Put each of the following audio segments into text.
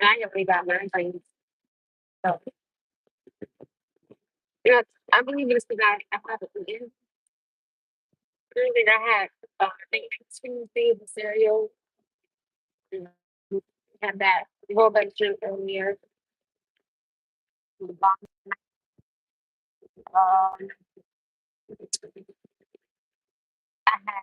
And I never got mine for so you know, I believe it's because I haven't eaten. Earlier I had I think 2 things of cereal and had that whole bunch of earlier. Um, I had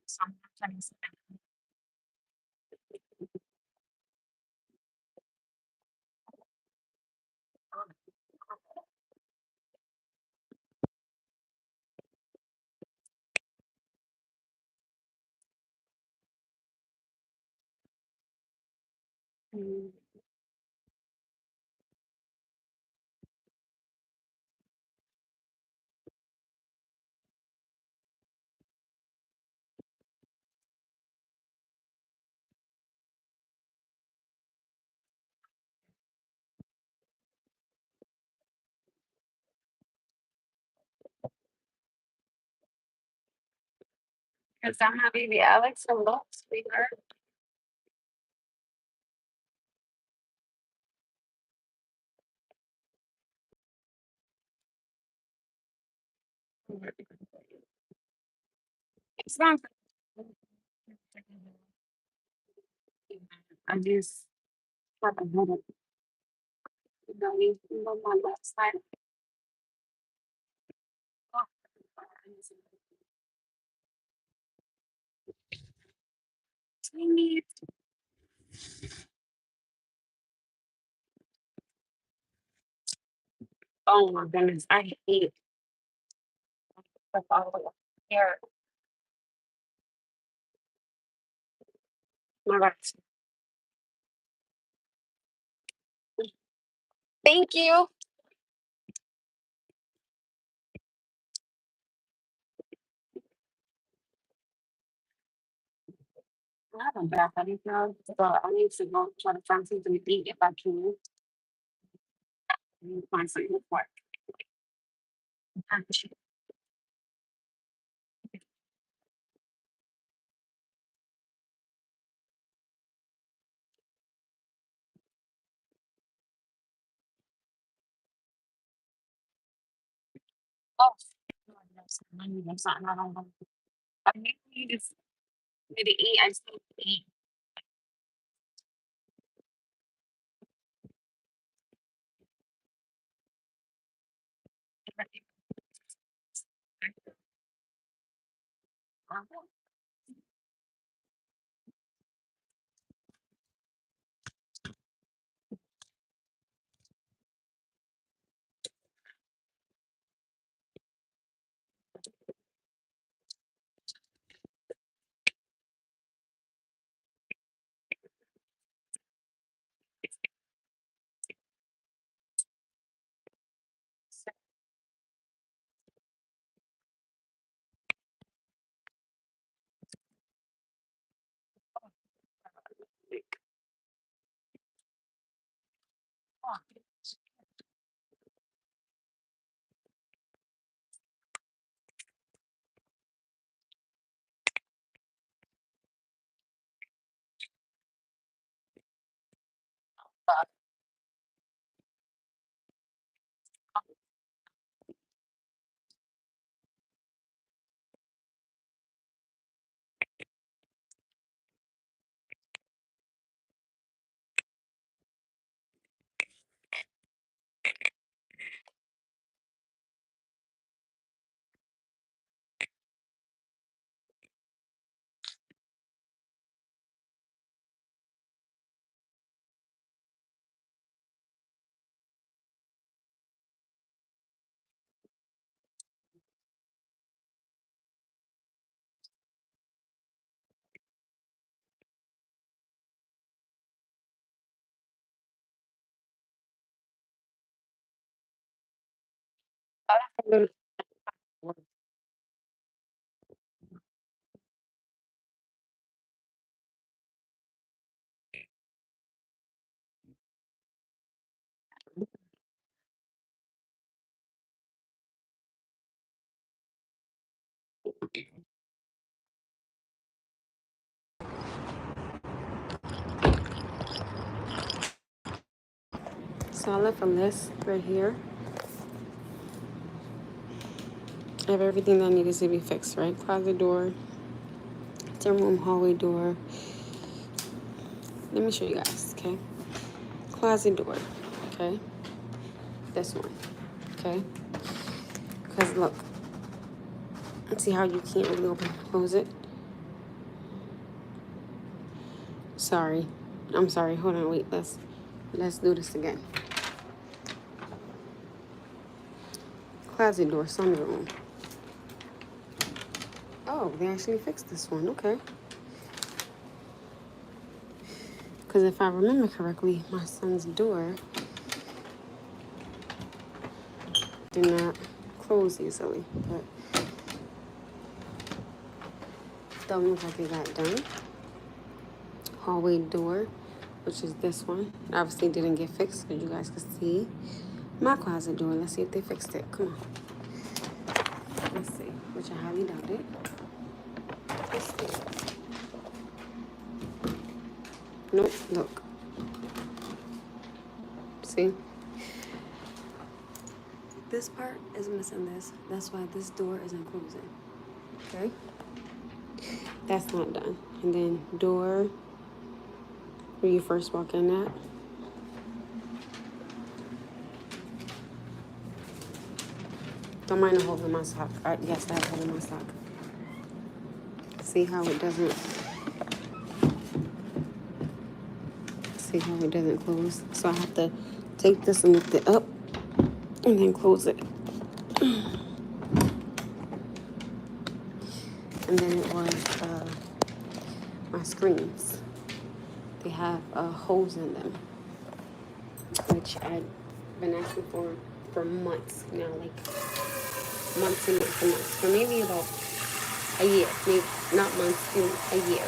sometimes because I'm not baby Alex from Lost, sweetheart. It's not I just haven't had it. On my left side. Oh my goodness, I hate the follow here. My God. Thank you. I have a bath buddy now, but I need to go try to find something to eat if I can. I need to find something to work. Oh, I need something. I don't know. I need to eat. I just need to eat. So I left a list right here of everything that needed to be fixed, right? Closet door, living room, hallway door. Let me show you guys, okay? Closet door, okay? This one, okay? Because look, see how you can't really open and close it? Sorry. I'm sorry. Hold on, wait. Let's do this again. Closet door, sunroom. Oh, they actually fixed this one. Okay. Because if I remember correctly, my son's door did not close easily. But don't look like it got done. Hallway door, which is this one. Obviously didn't get fixed, because you guys can see my closet door. Let's see if they fixed it. Come on. Let's see. Which I highly doubt it. Let's see. Nope, look. See? This part is missing this. That's why this door isn't closing. Okay? That's not done. And then door where you first walk in at. Don't mind the hole in my sock. Yes, I have a hole in my sock. See how it doesn't close? So I have to take this and lift it up and then close it. And then it was my screens. They have holes in them, which I've been asking for months now, like months and months and months, for maybe about a year, maybe not months, a year.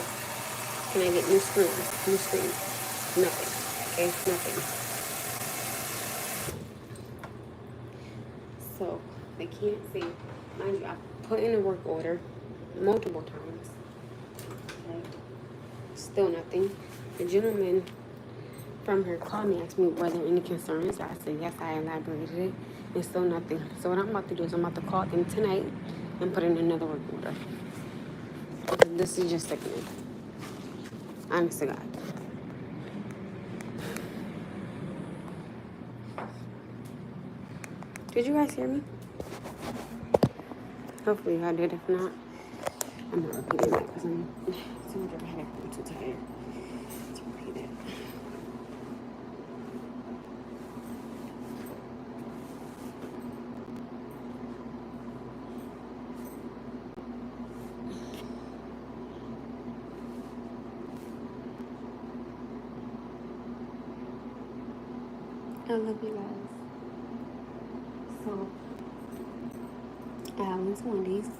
Can I get new screens? New screens? Nothing. Okay, nothing. So they can't see. Mind you, I put in a work order multiple times. Okay. Still nothing. The gentleman from her called me, asked me were there any concerns. I said yes, I elaborated it, and still nothing. So what I'm about to do is I'm about to call them tonight and put in another work order. This is just sickening. Honest to God. Did you guys hear me? Hopefully I did. If not, I'm not repeating it because I'm too much of a headache. I'm too tired to repeat it. I love you guys. So, I went to Wendy's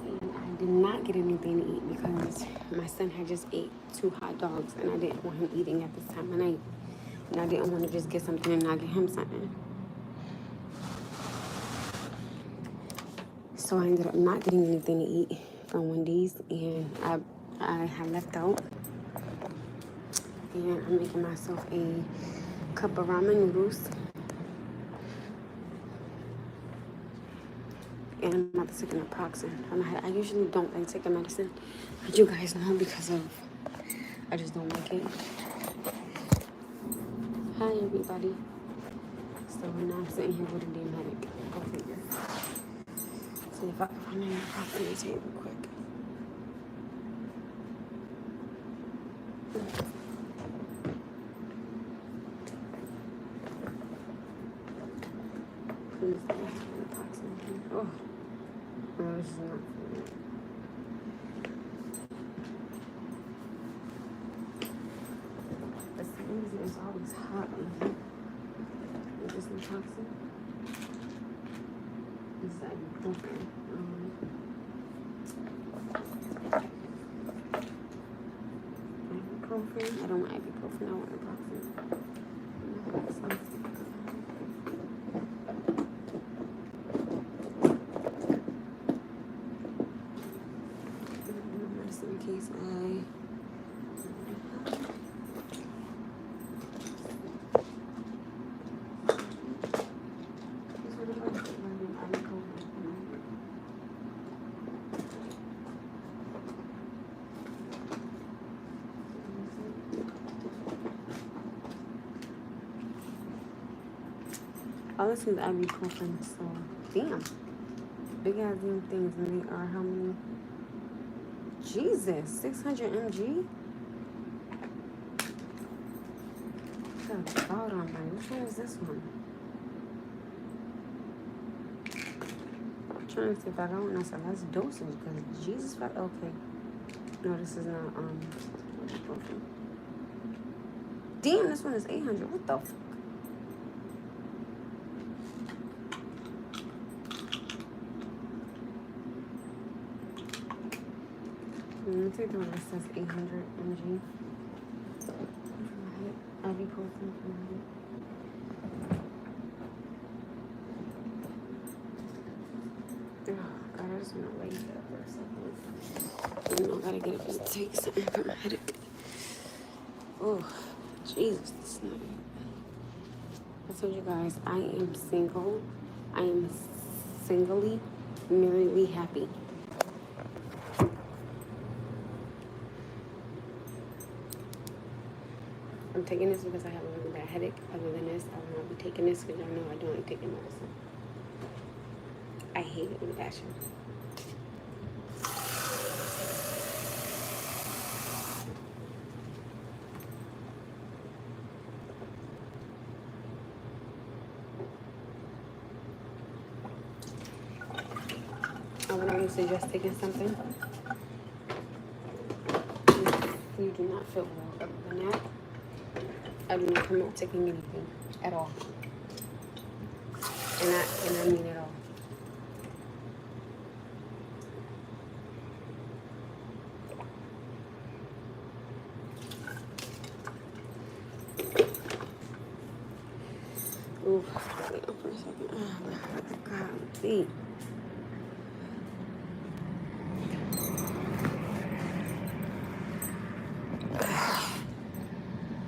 and I did not get anything to eat because my son had just ate 2 hot dogs and I didn't want him eating at this time of night. And I didn't want to just get something and not get him something. So I ended up not getting anything to eat from Wendy's, and I had left out And I'm making myself a cup of ramen noodles. And I'm about to take an naproxen. I usually don't like taking medicine, but you guys know because of I just don't like it. Hi everybody. So now I'm sitting here with a damn headache. Go figure. See if I can find any naproxen to take real quick. Please don't have naproxen. Oh, no, this is not for me. It's easy. It's always hot in here. Is this naproxen? This is ibuprofen. Ibuprofen? I don't want ibuprofen. I want naproxen. Medicine in case I. All this is ibuprofen, so damn. Big ass damn things, and they are how many? Jesus, 600 mg? Got a cloud on there. Which one is this one? I'm trying to see if I don't know, so that's dosage, because Jesus, okay. No, this is not, ibuprofen. Damn, this one is 800. What the fuck? Let me take the one that says 800 mg. Ibuprofen for my head. Oh, God, I just want to lay here for a second. You know, I gotta get up and take something for my headache. Oh, Jesus, this is not. I told you guys, I am single. I am singly, merrily happy. I'm taking this because I have a really bad headache. Other than this, I will not be taking this because y'all know I don't like taking medicine. I hate it with a passion. I would only suggest taking something if you do not feel well. Other than that, I do not promote taking anything at all. And I mean it all. Ooh, wait up for a second. Oh, God, see.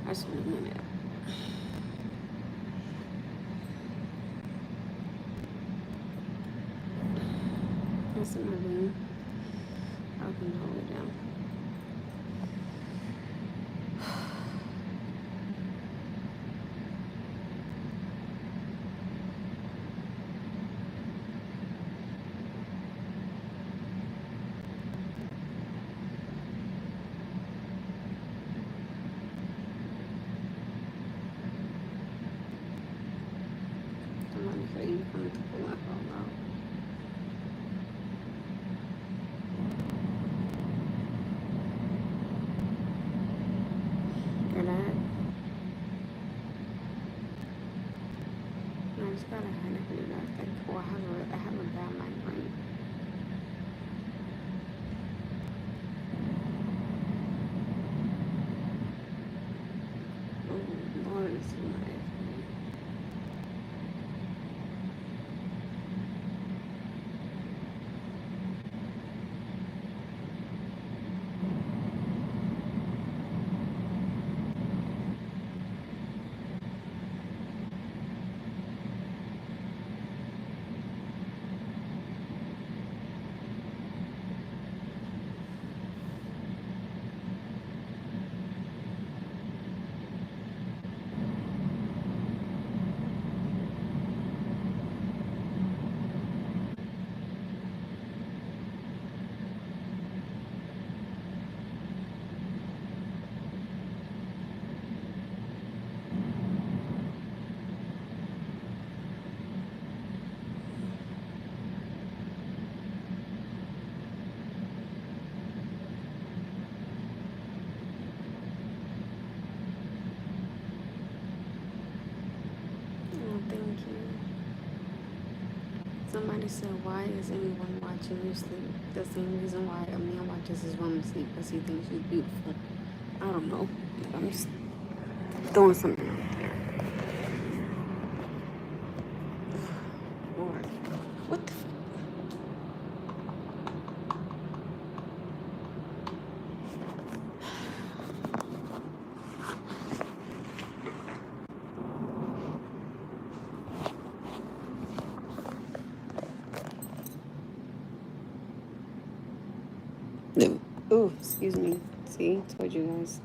Just a minute. That's in my room. I can hold it down. I'm not afraid you're going to pull my phone out. Hear that? I just got a headache and I think, oh, I have a bad migraine. Oh, Lord, it's in my head. Somebody said, why is anyone watching you sleep? The same reason why a man watches his woman sleep, because he thinks she's beautiful. I don't know. I'm just throwing something out there. Lord. What the Oh, excuse me. See, told you guys.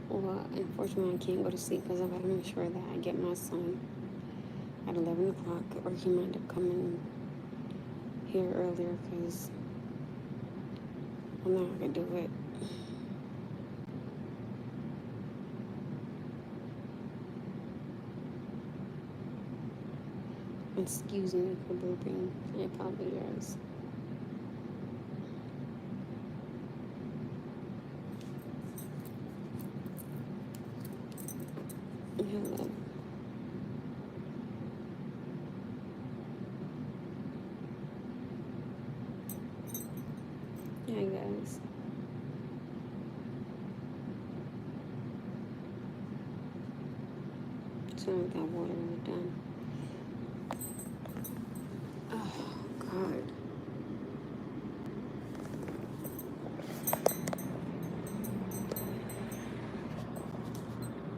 Well, unfortunately, I can't go to sleep because I gotta make sure that I get my son at 11 o'clock, or he might end up coming here earlier because I'm not gonna do it. Excuse me for burping. I apologize. Hello. Hi, guys. Soon as that water is done. Oh, God.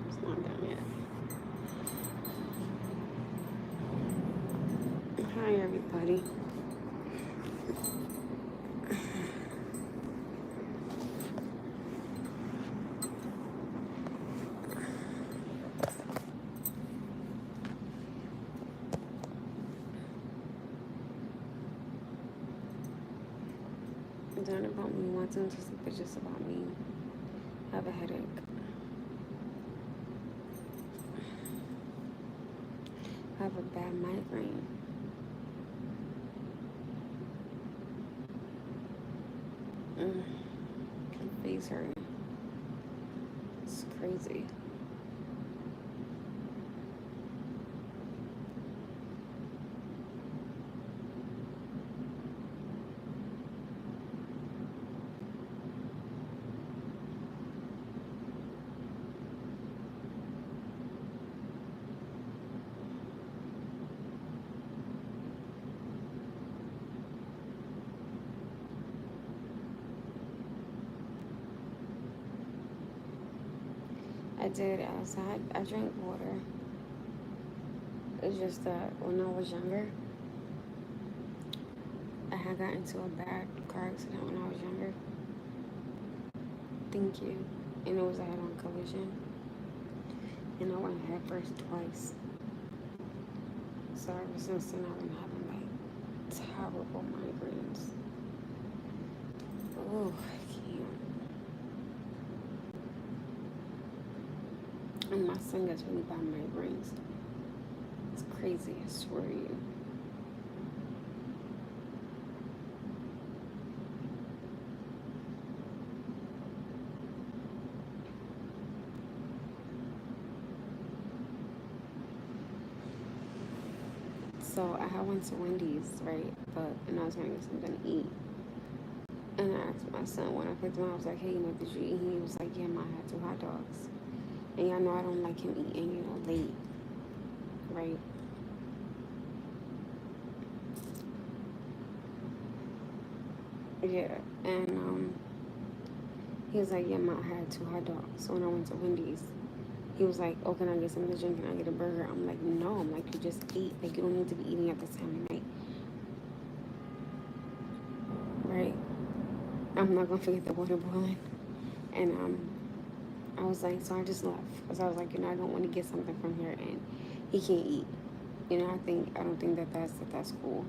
It's not done yet. Hi, everybody. It's not about me wanting to sleep, it's just about me. I have a headache. I have a bad migraine. My face hurting. It's crazy. I did outside. I drank water. It's just that when I was younger, I had got into a bad car accident when I was younger. Thank you. And it was a head-on collision. And I went head first twice. So ever since then, I've been having like terrible migraines. Oh, I can't. And my son gets really bad migraines. It's crazy, I swear to you. So I had went to Wendy's, right? And I was gonna get something to eat. And I asked my son when I picked him up, I was like, hey, did you eat? He was like, yeah, Ma, I had 2 hot dogs. And y'all know I don't like him eating, late, right? Yeah. And he was like, yeah, Ma, I had 2 hot dogs. So when I went to Wendy's, he was like, oh, can I get something to drink? Can I get a burger? I'm like, no. I'm like, you just ate. Like, you don't need to be eating at this time of night. Right? I'm not going to forget the water boiling. And I was like, so I just left. Because I was like, I don't want to get something from here and he can't eat. I don't think that's cool.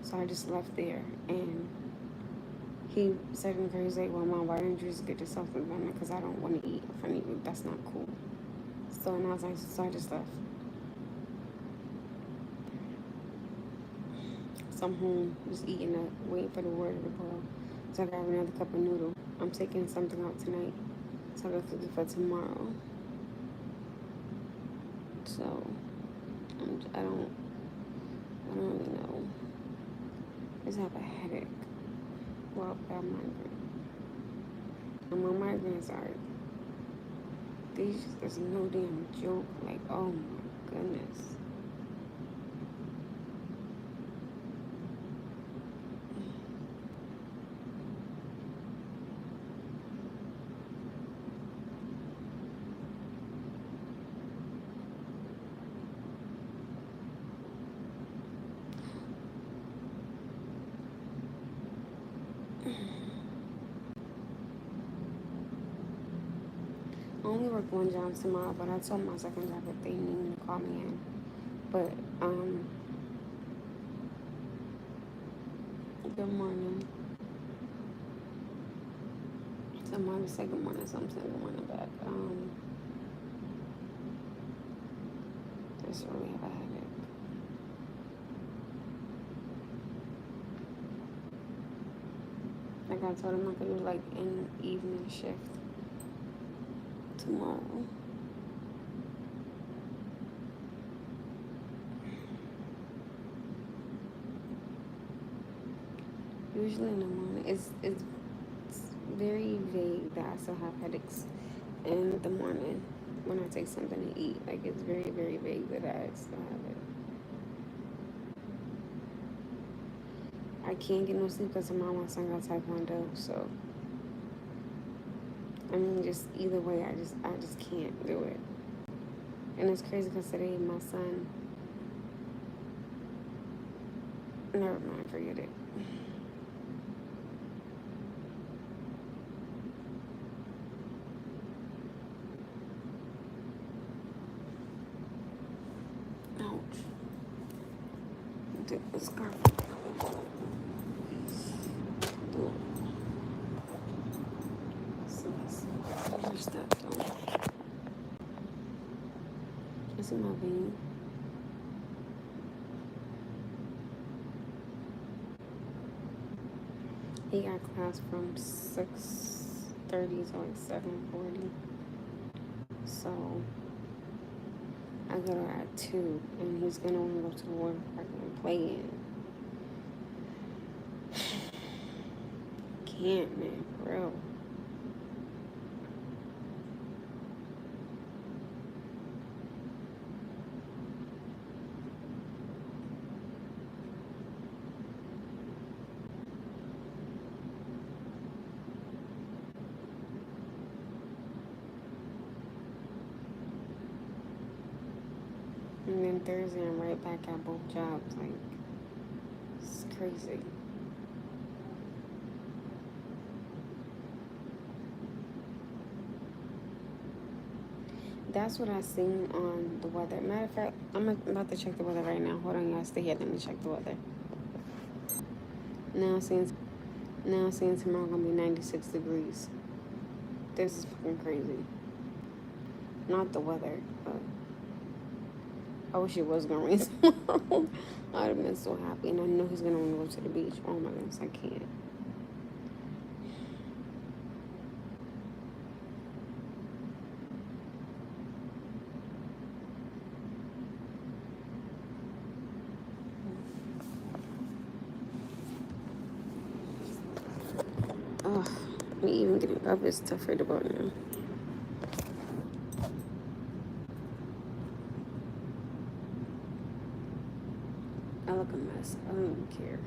So I just left there. And he said in he's like, well, Mom, why didn't you just get yourself some dinner? Because I don't want to eat in front of you. That's not cool. So, and I was like, so I just left. So I'm home, just eating up, waiting for the water to boil. So I got another cup of noodle. I'm taking something out tonight. So I got cooking for tomorrow. So I don't really know. I just have a headache. Well, bad migraine. And my migraines are, these is no damn joke. Like, oh my goodness. I only work one job tomorrow, but I told my second job if they need me to call me in. But, good morning. Somebody say good morning, so I'm saying good morning back. Just really have a headache. Like I told him I could do like an evening shift tomorrow. Usually in the morning, it's very vague that I still have headaches in the morning when I take something to eat. Like it's very, very vague that I still have it. I can't get no sleep because tomorrow my son got taekwondo. So I mean, just either way, I just can't do it. And it's crazy because today my son. Never mind, forget it. Ouch. Take the scarf. Where's that though? It's in my vein. He got class from 6:30 to like 7:40. So I go there at 2, and he's gonna want to go to the water park and play in. Can't, man, for real. And then Thursday, I'm right back at both jobs. Like, it's crazy. That's what I seen on the weather. Matter of fact, I'm about to check the weather right now. Hold on, y'all. Stay here. Let me check the weather. Now seeing tomorrow gonna be 96 degrees. This is fucking crazy. Not the weather, but I wish it was gonna rain tomorrow. I'd have been so happy, and I know he's gonna want to go to the beach. Oh my goodness, I can't. Ugh, me even getting up is tougher to go now. I look a mess. I don't even care.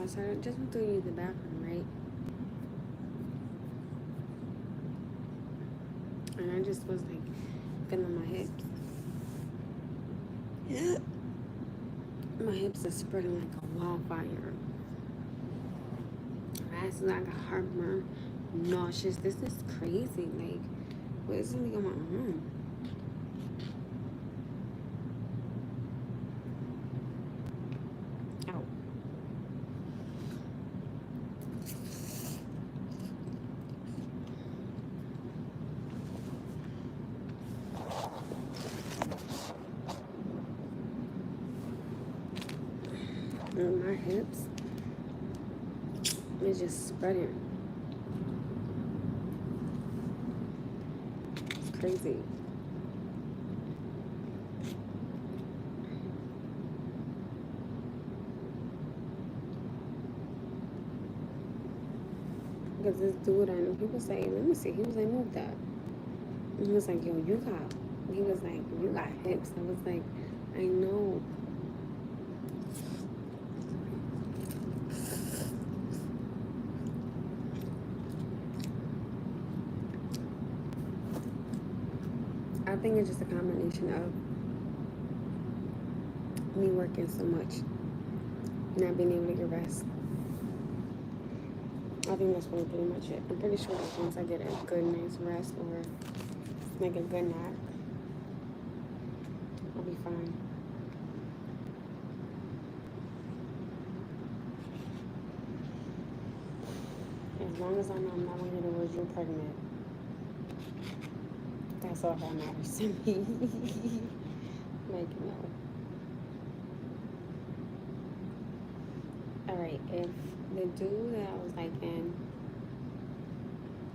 So I just went to use the bathroom, right? And I just was like feeling my hips. Yeah. My hips are spreading like a wildfire. As soon as I got heartburn, nauseous. This is crazy. Like, what is really going on? Ow. And my hips is just spreading. It's crazy. Because this dude, I know, he was like, let me see. He was like, move that. And he was like, yo, he was like, you got hips. I was like, I know. I think it's just a combination of me working so much, not being able to get rest. I think that's really pretty much it. I'm pretty sure that once I get a good night's rest or like a good nap, I'll be fine. As long as I know I'm not leaning towards you pregnant, that's all that matters to me. Like, no. Alright, if the dude that I was like in,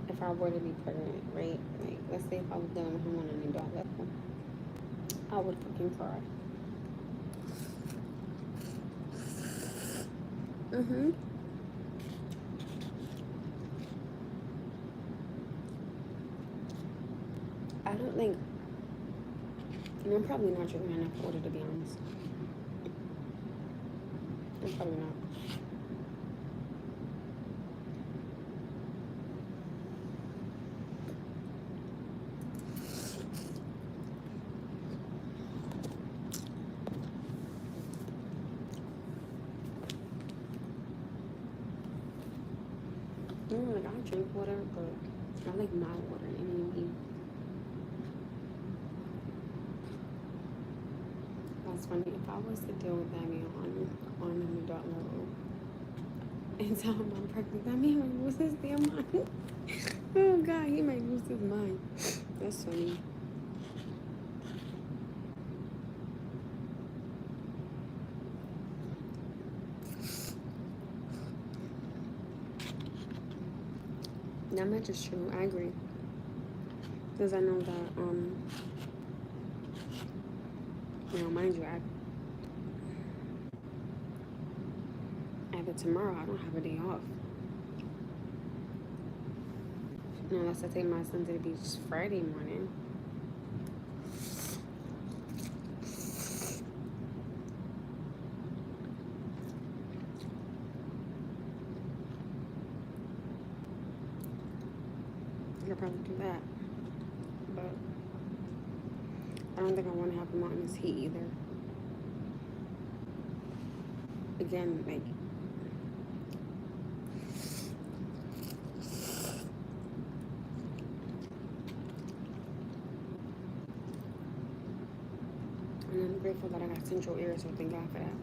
if I were to be pregnant, right? Like, let's say if I was done with him on an adult level, I would fucking cry. I don't think, I'm probably not drinking enough water, to be honest. I'm probably not. Like, I drink water, but I like mild water anyway. That's funny. If I was to deal with that man on an adult level and tell him I'm pregnant, that man might lose his damn mind. Oh God, he might lose his mind. That's funny. That much is true. I agree. Because I know that, mind you, after tomorrow, I don't have a day off. Unless I take my son to the beach Friday morning. I could probably do that. But I don't think I want to have him out in this heat either. Again, like, and I'm grateful that I got central air, so thank God for that.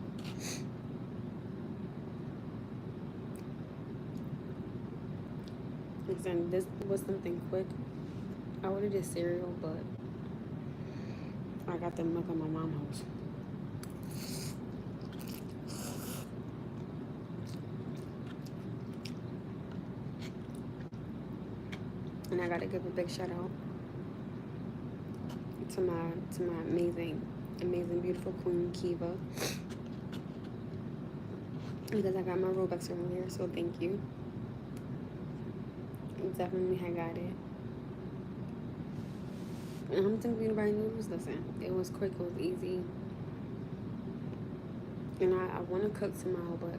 Listen, this was something quick. I would have did cereal, but I got the milk at my mom's house. And I gotta give a big shout out to my amazing, beautiful queen Kiva. Because I got my Robux earlier, so thank you. Definitely I got it. And I'm thinking about noodles. Listen, it was quick, it was easy. And I want to cook tomorrow, but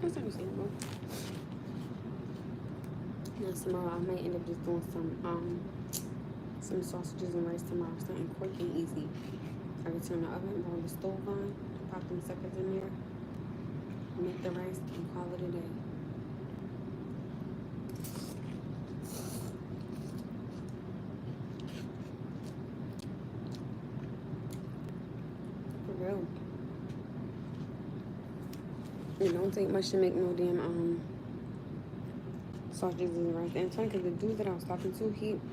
That's understandable. Now tomorrow I might end up just doing some sausages and rice tomorrow. Something quick and easy. I can turn the oven, roll the stove on, pop them suckers in there, make the rice, and call it a day. For real. It don't take much to make no damn sausages and rice. And it's funny because the dude that I was talking to,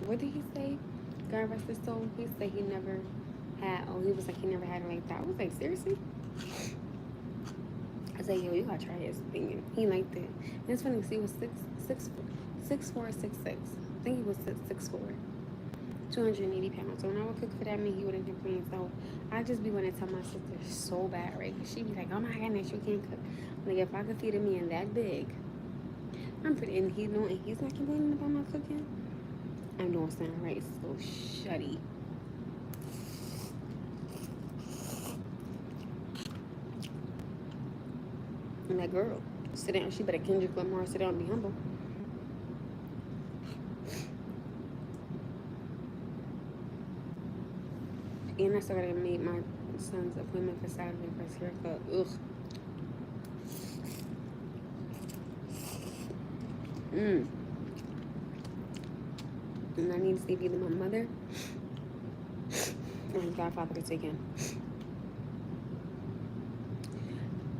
what did he say? God rest his soul. He said he never had. Oh, he was like he never had it like that. I was like, seriously? I said, yo, you gotta try his thing. He liked it. And it's funny because he was 6'4", 6'6". I think he was 6'4", 280 pounds. So when I would cook for that man, he wouldn't complain. So I just be wanting to tell my sister so bad, right? Because she be like, oh my goodness, you can't cook. Like if I could feed a man that big, I'm pretty, and he's not complaining about my cooking. I'm doing something right. So shutty. And that girl, sit down. She better Kendrick Lamar, sit down and be humble. And I still gotta make my son's appointment for Saturday for his haircut. Ugh. And I need to see if either my mother or his godfather could take him.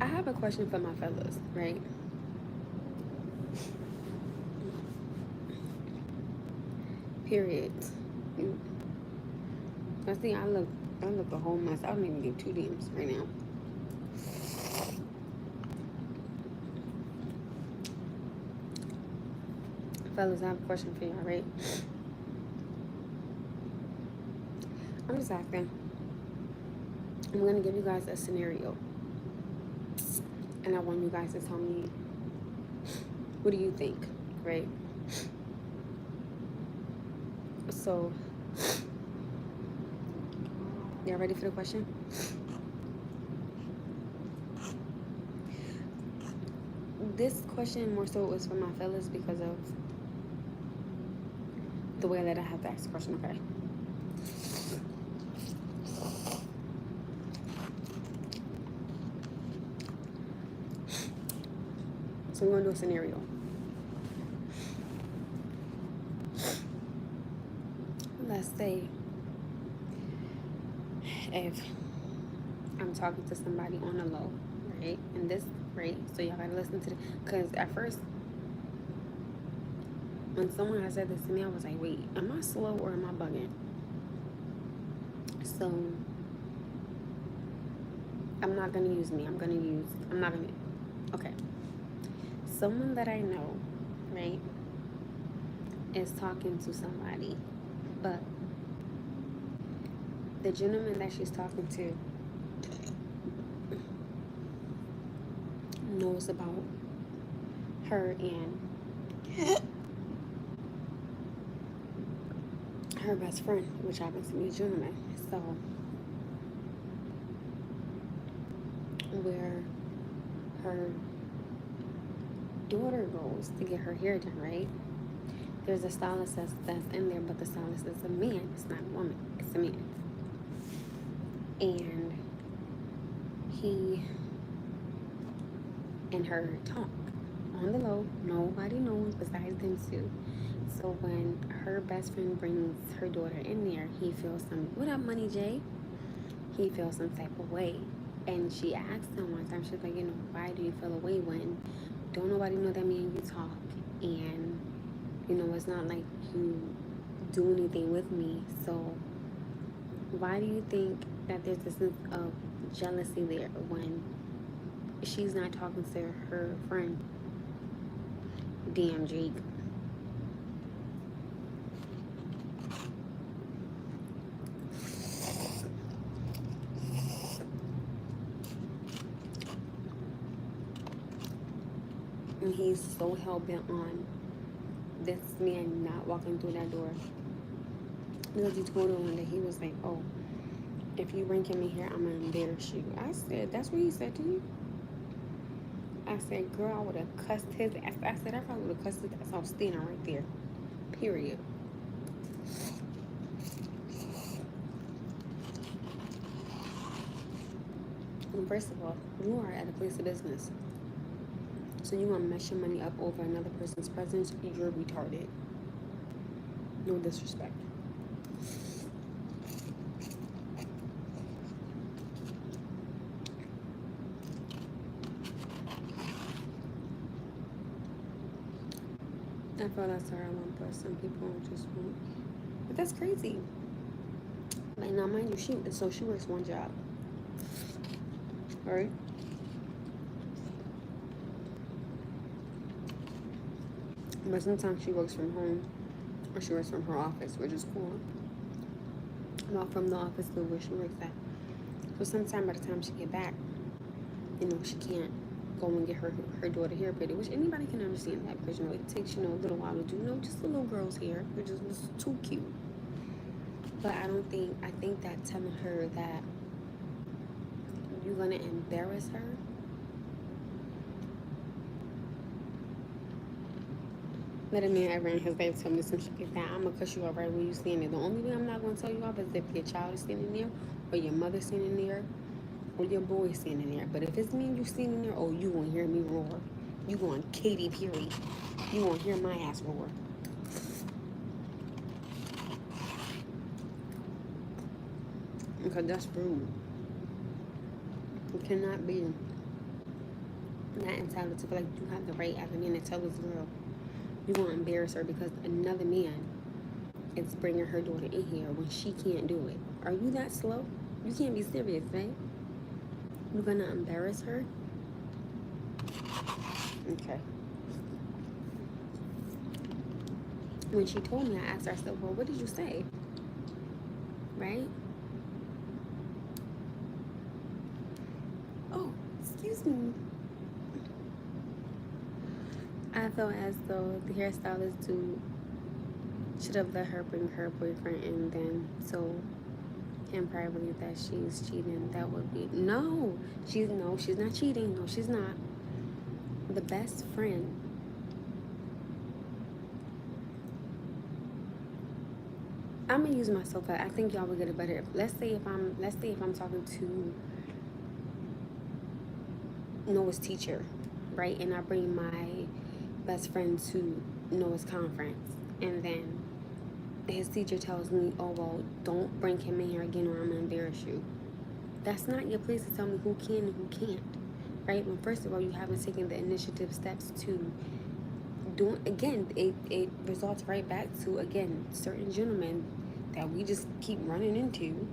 I have a question for my fellas, right? Period. I see I look a whole mess. I don't even give two damns right now. Fellas, I have a question for y'all, right? I'm just asking. I'm gonna give you guys a scenario. And I want you guys to tell me, what do you think, right? So, y'all ready for the question? This question more so is for my fellas because of the way that I have to ask the question, okay? So we're gonna do a scenario. Let's say if I'm talking to somebody on the low, right? And this, right? So y'all gotta listen to because at first, when someone had said this to me, I was like, wait, am I slow or am I bugging? So I'm not gonna use me. Okay. Someone that I know, right, is talking to somebody, but the gentleman that she's talking to knows about her and her best friend, which happens to be a gentleman. So where her daughter goes to get her hair done, right? There's a stylist that's in there, but the stylist is a man. It's not a woman. It's a man. And he and her talk on the low. Nobody knows besides them two. So when her best friend brings her daughter in there, he feels what up, Money J? He feels some type of way. And she asked him one time, she's like, why do you feel away when don't nobody know that me and you talk? And, it's not like you do anything with me. So why do you think that there's a sense of jealousy there when she's not talking to her friend? Damn, Jake. And he's so hell-bent on this man not walking through that door. Because he told her one day, he was like, oh, if you bring him in here, I'm going to embarrass you. I said, that's what he said to you? I said, girl, I would have cussed his ass. I said, I probably would have cussed his ass off standing right there. Period. And first of all, you are at a place of business. So you want to mess your money up over another person's presence? You're retarded. No disrespect. I feel that's our one, but some people just won't. But that's crazy. Like now, mind you, she works one job, right? But sometimes she works from home, or she works from her office, which is cool. Well, from the office to where she works at. So sometime by the time she get back, she can't go and get her daughter hair braided, which anybody can understand that because it takes a little while to do just a little girl's hair, which is too cute. But I think that telling her that you're gonna embarrass her, let a man ever in his life tell me some shit like that, I'm gonna cuss you out right when you standing there. The only way I'm not gonna tell you off is if your child is standing there, or your mother standing there, or your boy standing there. But if it's me and you standing there, oh, you gonna hear me roar. You going Katy Perry. You gonna hear my ass roar. Because that's rude. You cannot be not entitled to feel like you have the right as a man to tell this girl you gonna embarrass her because another man is bringing her daughter in here when she can't do it. Are you that slow? You can't be serious, right? You're gonna embarrass her? Okay. When she told me, I asked her, I said, well, what did you say? Right? Oh, excuse me. I felt as though the hairstylist dude should have let her bring her boyfriend in then told him privately that she's cheating. That would be she's not cheating. No, she's not. The best friend. I'm gonna use myself. I think y'all would get it better. Let's say if I'm talking to Noah's teacher, right? And I bring my best friend to Noah's conference, and then his teacher tells me, oh, well, don't bring him in here again or I'm gonna embarrass you. That's not your place to tell me who can and who can't, right? When first of all, you haven't taken the initiative steps to do, again, it results right back to, again, certain gentlemen that we just keep running into.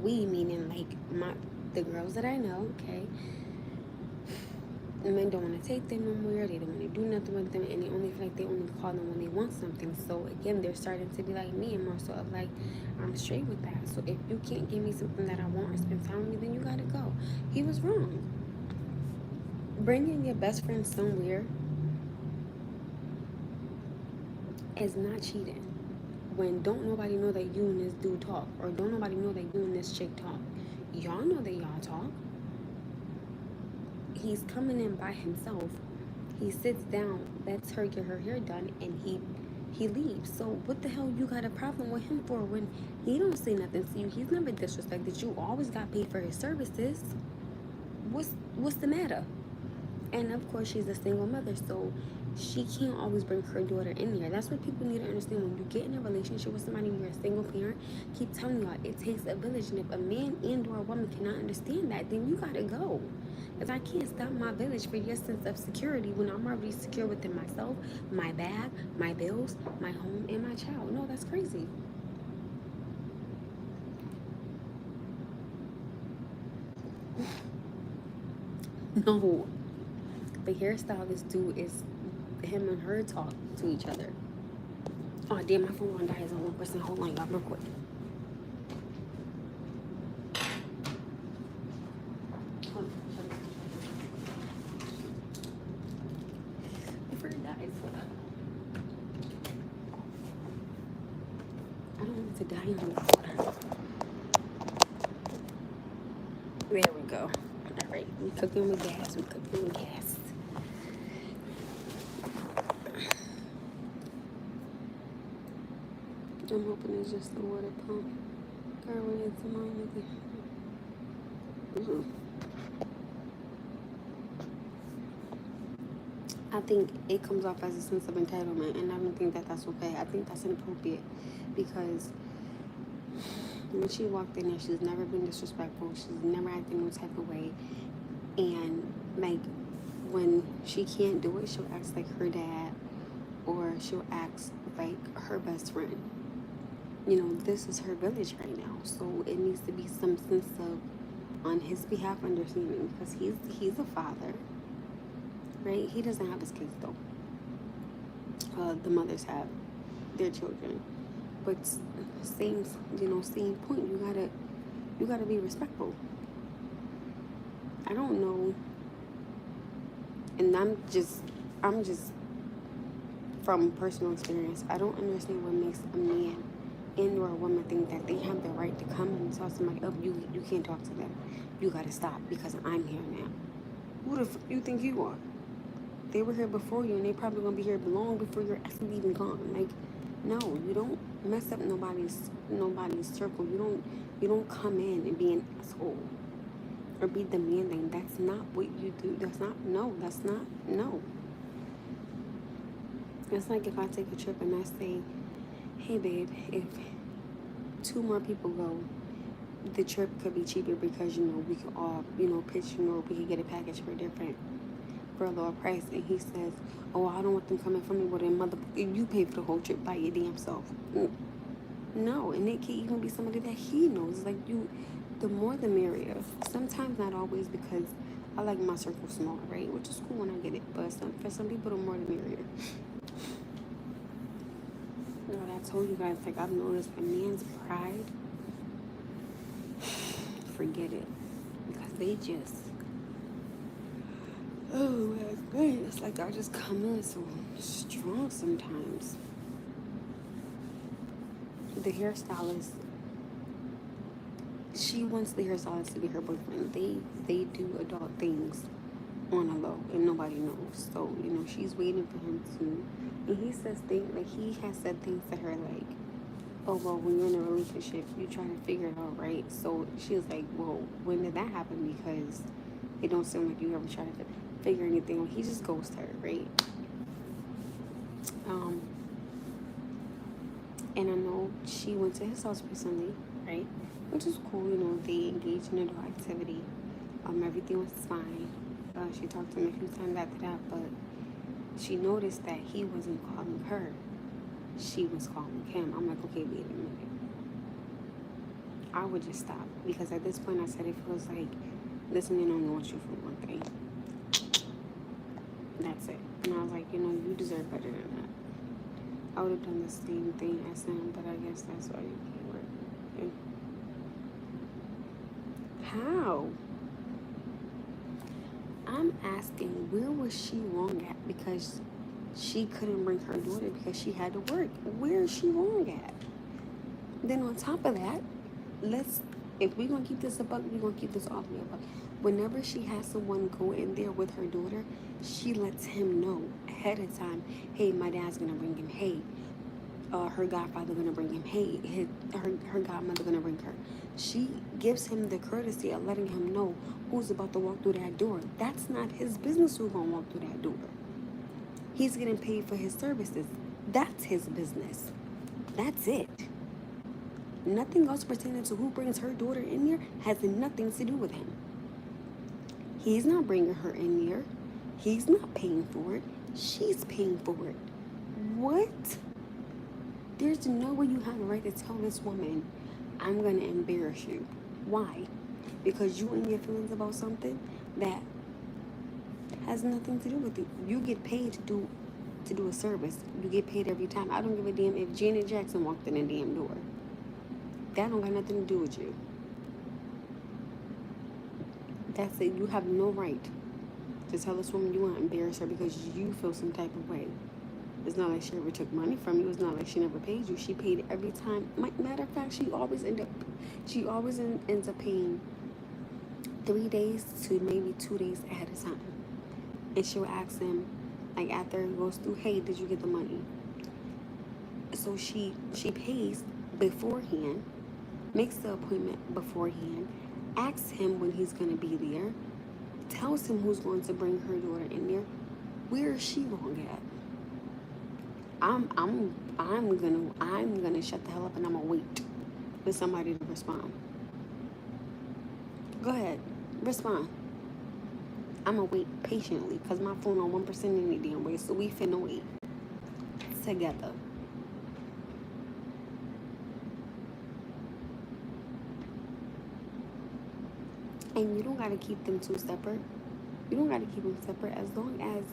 We, meaning like the girls that I know, okay? Men don't want to take them nowhere. They don't want to do nothing with them, and they only feel like they only call them when they want something. So again, they're starting to be like me, and more so of like, I'm straight with that. So if you can't give me something that I want or spend time with me, then you gotta go. He was wrong. Bringing your best friend somewhere is not cheating. When don't nobody know that you and this dude talk, or don't nobody know that you and this chick talk. Y'all know that y'all talk. He's coming in by himself. He sits down, lets her get her hair done, and he leaves. So what the hell you got a problem with him for when he don't say nothing to you? He's never disrespected you. Always got paid for his services. What's the matter? And of course, she's a single mother, so she can't always bring her daughter in there. That's what people need to understand. When you get in a relationship with somebody and you're a single parent, keep telling y'all it takes a village. And if a man and or a woman cannot understand that, then you gotta go. Because I can't stop my village for your sense of security when I'm already secure within myself, my bag, my bills, my home, and my child. No, that's crazy. No. The hairstylist dude is him and her talk to each other. Oh damn, my phone on dies on 1%. Hold on, y'all, real quick. Before it dies, hold up. I don't want it to die in the water. There we go. All right. right? We cooking with gas. We cooking with gas. I'm hoping it's just the water pump. Girl, we need some more with it. I think it comes off as a sense of entitlement, and I don't think that that's okay. I think that's inappropriate because when she walked in there, she's never been disrespectful. She's never acted no type of way. And, like, when she can't do it, she'll act like her dad or she'll act like her best friend. You know, this is her village right now. So it needs to be some sense of, on his behalf, understanding because he's a father, right? He doesn't have his kids, though. The mothers have their children. But same point. You gotta be respectful. I don't know, and I'm just from personal experience. I don't understand what makes a man and or a woman think that they have the right to come and tell somebody, oh, you can't talk to them. You gotta stop because I'm here now. Who the fuck you think you are? They were here before you, and they probably gonna be here long before you're actually even gone. Like, no, you don't mess up nobody's circle. You don't come in and be an asshole or be demanding. That's not what you do. That's not no. It's like if I take a trip and I say, hey babe, if 2 more people go, the trip could be cheaper because we could all pitch, we could get a package for a lower price. And he says, oh, I don't want them coming from me. Well, then you pay for the whole trip by your damn self. No, and it can even be somebody that he knows. Like, the more the merrier. Sometimes not always, because I like my circle small, right? Which is cool when I get it. But for some people, the more the merrier. I told you guys, like, I've noticed a man's pride. Forget it. Because they just, oh my goodness, like, I just come in so strong sometimes. The hairstylist, she wants the hairstylist to be her boyfriend. They do adult things on a low, and nobody knows. So she's waiting for him to, and he says things like, he has said things to her like, oh, well, when you're in a relationship, you trying to figure it out, right? So she was like, well, when did that happen? Because it don't seem like you ever try to figure anything out. He just ghosted her, right? And I know she went to his house recently, right? Which is cool, they engaged in a little activity. Everything was fine. She talked to him a few times after that, but she noticed that he wasn't calling her. She was calling him. I'm like, okay, wait a minute. I would just stop, because at this point I said it feels like this man only wants you for one thing. That's it. And I was like, you deserve better than that. I would have done the same thing as him, but I guess that's why you can't work. How? I'm asking, where was she wrong at? Because she couldn't bring her daughter because she had to work. Where is she wrong at? Then on top of that, if we're going to keep this a buck, we're going to keep this all the way a buck. Whenever she has someone go in there with her daughter, she lets him know ahead of time, hey, my dad's going to bring him. Hey, her godfather going to bring him. Hey, her godmother going to bring her. She gives him the courtesy of letting him know who's about to walk through that door. That's not his business who's going to walk through that door. He's getting paid for his services. That's his business. That's it. Nothing else pertaining to who brings her daughter in there has nothing to do with him. He's not bringing her in there. He's not paying for it. She's paying for it. What? There's no way you have the right to tell this woman, I'm going to embarrass you. Why? Because you in your feelings about something that has nothing to do with it. You get paid to do a service. You get paid every time. I don't give a damn if Janet Jackson walked in the damn door. That don't got nothing to do with you. That's it. You have no right to tell this woman you want to embarrass her because you feel some type of way. It's not like she ever took money from you. It's not like she never paid you. She paid every time. Matter of fact, she always ends up paying 3 days to maybe 2 days ahead of time. And she'll ask him, like after it goes through, hey, did you get the money? So she pays beforehand, makes the appointment beforehand, asks him when he's gonna be there, tells him who's going to bring her daughter in there. Where is she wrong at? I'm gonna shut the hell up and I'm gonna wait for somebody to respond. Go ahead, respond. I'm gonna wait patiently because my phone on 1% any damn way, so we finna wait together. And you don't gotta keep them two separate. You don't gotta keep them separate as long as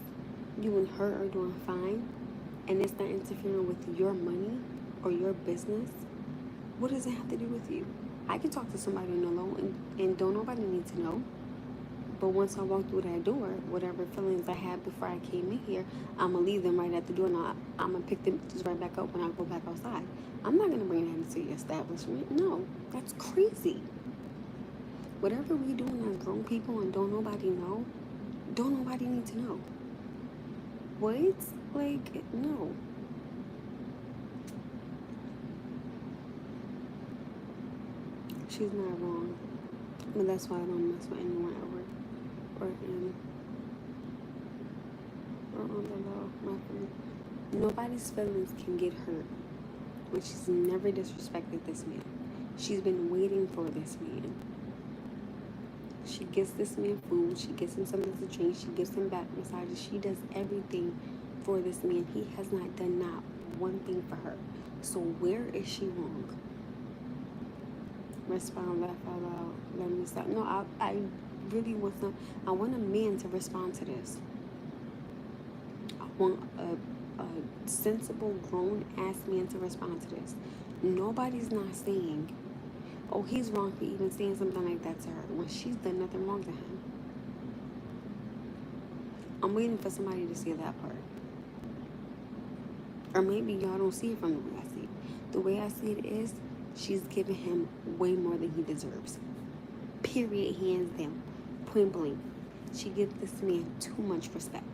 you and her are doing fine and it's not interfering with your money or your business. What does it have to do with you? I can talk to somebody on the low and don't nobody need to know. But once I walk through that door, whatever feelings I had before I came in here, I'm gonna leave them right at the door. Now I'm gonna pick them just right back up when I go back outside. I'm not gonna bring that into your establishment. No, that's crazy. Whatever we doing as grown people and don't nobody know, don't nobody need to know. What? Like, no. She's not wrong. But that's why I don't mess with anyone at work or in or on the low. My friend. Nobody's feelings can get hurt when she's never disrespected this man. She's been waiting for this man. She gets this man food. She gets him something to drink. She gives him back massages. She does everything for this man. He has not done not one thing for her. So where is she wrong? Respond, laugh out loud. Let me stop. No, I really want some. I want a man to respond to this. I want a sensible, grown ass man to respond to this. Nobody's not saying, oh, he's wrong for even saying something like that to her when she's done nothing wrong to him. I'm waiting for somebody to say that part. Or maybe y'all don't see it from the way I see it. The way I see it is she's giving him way more than he deserves. Period, hands down. Point blank. She gives this man too much respect.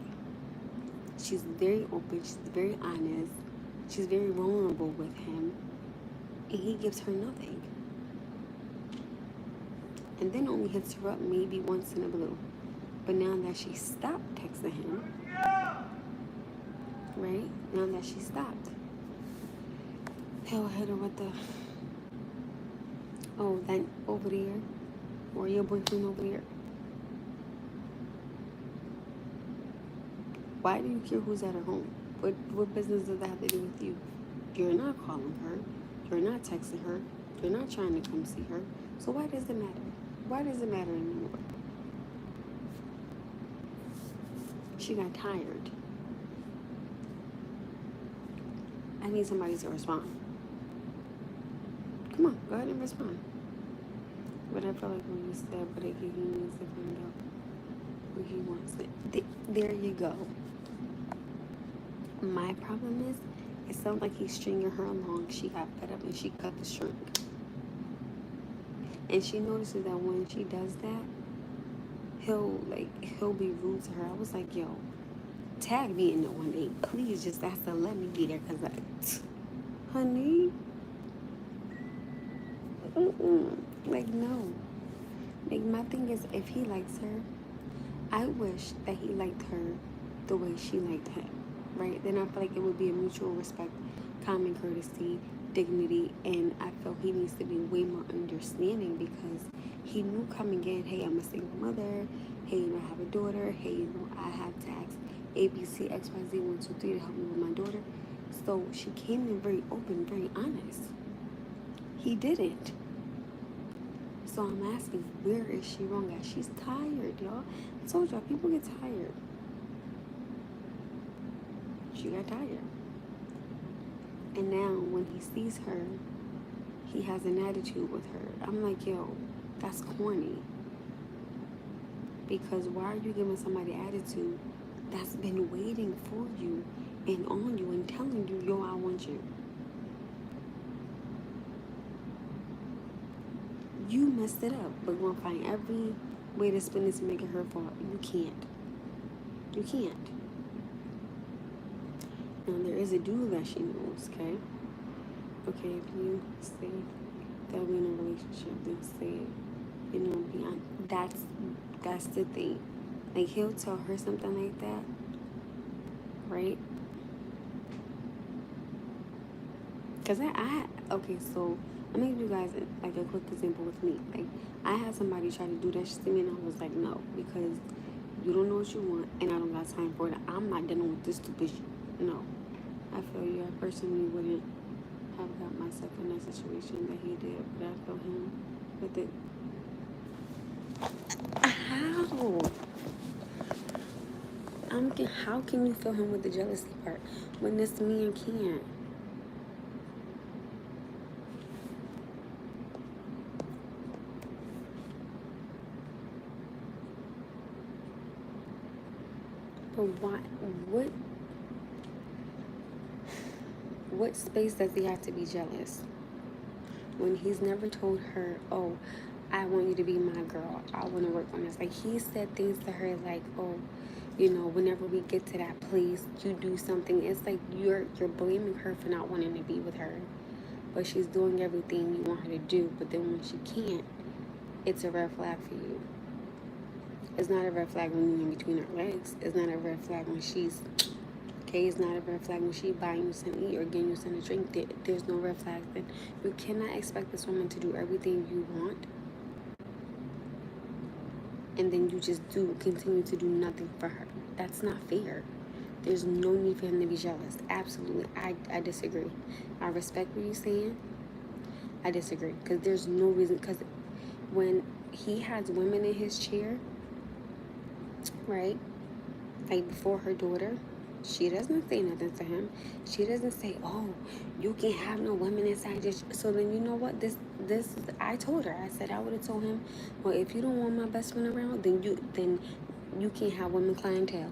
She's very open. She's very honest. She's very vulnerable with him. And he gives her nothing. And then only hits her up maybe once in a blue. But now that she stopped texting him, right? Now that she stopped, he'll hit her with the, oh, that over there, or your boyfriend over there. Why do you care who's at her home? What business does that have to do with you? You're not calling her. You're not texting her. You're not trying to come see her. So why does it matter? Why does it matter anymore? She got tired. I need somebody to respond. Come on, go ahead and respond. But I feel like when you said, but he needs to find out what he wants. There you go. My problem is, it sounds like he's stringing her along. She got fed up and she cut the string. And she notices that when she does that, he'll be rude to her. I was like, yo, tag me in it one day. Please just ask her, let me be there, because honey, like, no. Like, my thing is, if he likes her, I wish that he liked her the way she liked him, right? Then I feel like it would be a mutual respect, common courtesy, dignity, and I feel he needs to be way more understanding, because he knew coming in, hey, I'm a single mother, hey, I have a daughter, hey, I have to ask ABC, XYZ, 1, 2, 3 to help me with my daughter. So she came in very open, very honest. He didn't. So I'm asking, where is she wrong at? She's tired, y'all. I told y'all, people get tired. She got tired. And now when he sees her, he has an attitude with her. I'm like, yo, that's corny. Because why are you giving somebody attitude that's been waiting for you and on you and telling you, yo, I want you? You messed it up, but we're gonna find every way to spin this and make it her fault. You can't. You can't. Now, there is a dude that she knows, okay? Okay, if you say that we're in a relationship, then say it. You know, beyond that's the thing. Like, he'll tell her something like that, right? Because okay, so I'm gonna give you guys like a quick example with me. Like, I had somebody try to do that shit to me, and I was like, no, because you don't know what you want, and I don't got time for it. I'm not dealing with this stupid shit. No, I feel you. I personally wouldn't have got myself in that situation that he did, but I feel him with it. How? How can you feel him with the jealousy part when this man can't? But why? What? What space does he have to be jealous when he's never told her, "Oh, I want you to be my girl. I want to work on this." Like, he said things to her like, "Oh, you know, whenever we get to that place, you do something." It's like you're blaming her for not wanting to be with her, but she's doing everything you want her to do. But then when she can't, it's a red flag for you. It's not a red flag when you're in between her legs. It's not a red flag when she's okay. It's not a red flag when she buying you something to eat or getting you something to drink. There's no red flags. Then you cannot expect this woman to do everything you want, and then you just continue to do nothing for her. That's not fair. There's no need for him to be jealous. Absolutely, I disagree. I respect what you're saying. I disagree because there's no reason. Because when he has women in his chair, right? Like before her daughter, she doesn't say nothing to him. She doesn't say, "Oh, you can't have no women inside your." So then you know what? This I told her. I said I would have told him, "Well, if you don't want my best friend around, then you can't have women clientele.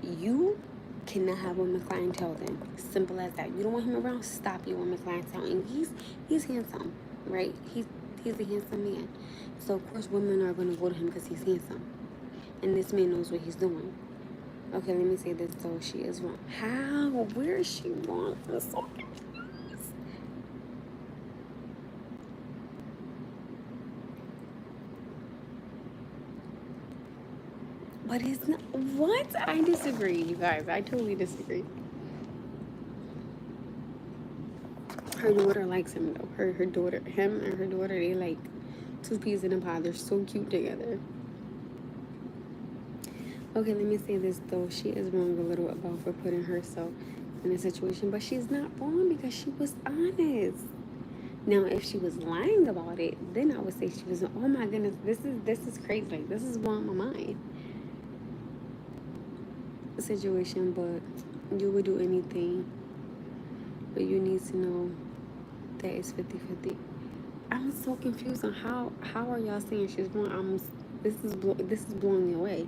You cannot have women clientele. Then simple as that. You don't want him around. Stop your women clientele." And he's handsome, right? He's a handsome man. So of course women are gonna go to him because he's handsome, and this man knows what he's doing. Okay, let me say this though. She is wrong. How? Where is she wrong? I'm so confused. But it's not. What? I disagree, you guys. I totally disagree. Her daughter likes him though. Her daughter, him and her daughter, they like two peas in a pod. They're so cute together. Okay, let me say this though. She is wrong a little about for putting herself in a situation, but she's not wrong because she was honest. Now, if she was lying about it, then I would say she was. Oh my goodness, this is crazy. Like, this is blowing my mind. Situation, but you would do anything. But you need to know that it's 50-50. I'm so confused on how are y'all saying she's wrong? This is blowing me away.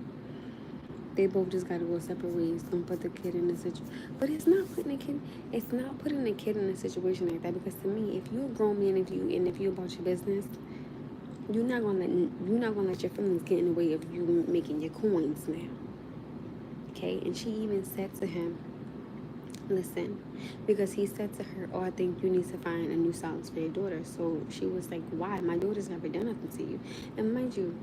They both just gotta go separate ways. Don't put the kid in a situation. But it's not putting a kid. It's not putting a kid in a situation like that. Because to me, if you're a grown man, if you about your business, you're not gonna let your feelings get in the way of you making your coins now. Okay? And she even said to him, "Listen," because he said to her, "Oh, I think you need to find a new solace for your daughter." So she was like, "Why? My daughter's never done nothing to you." And mind you,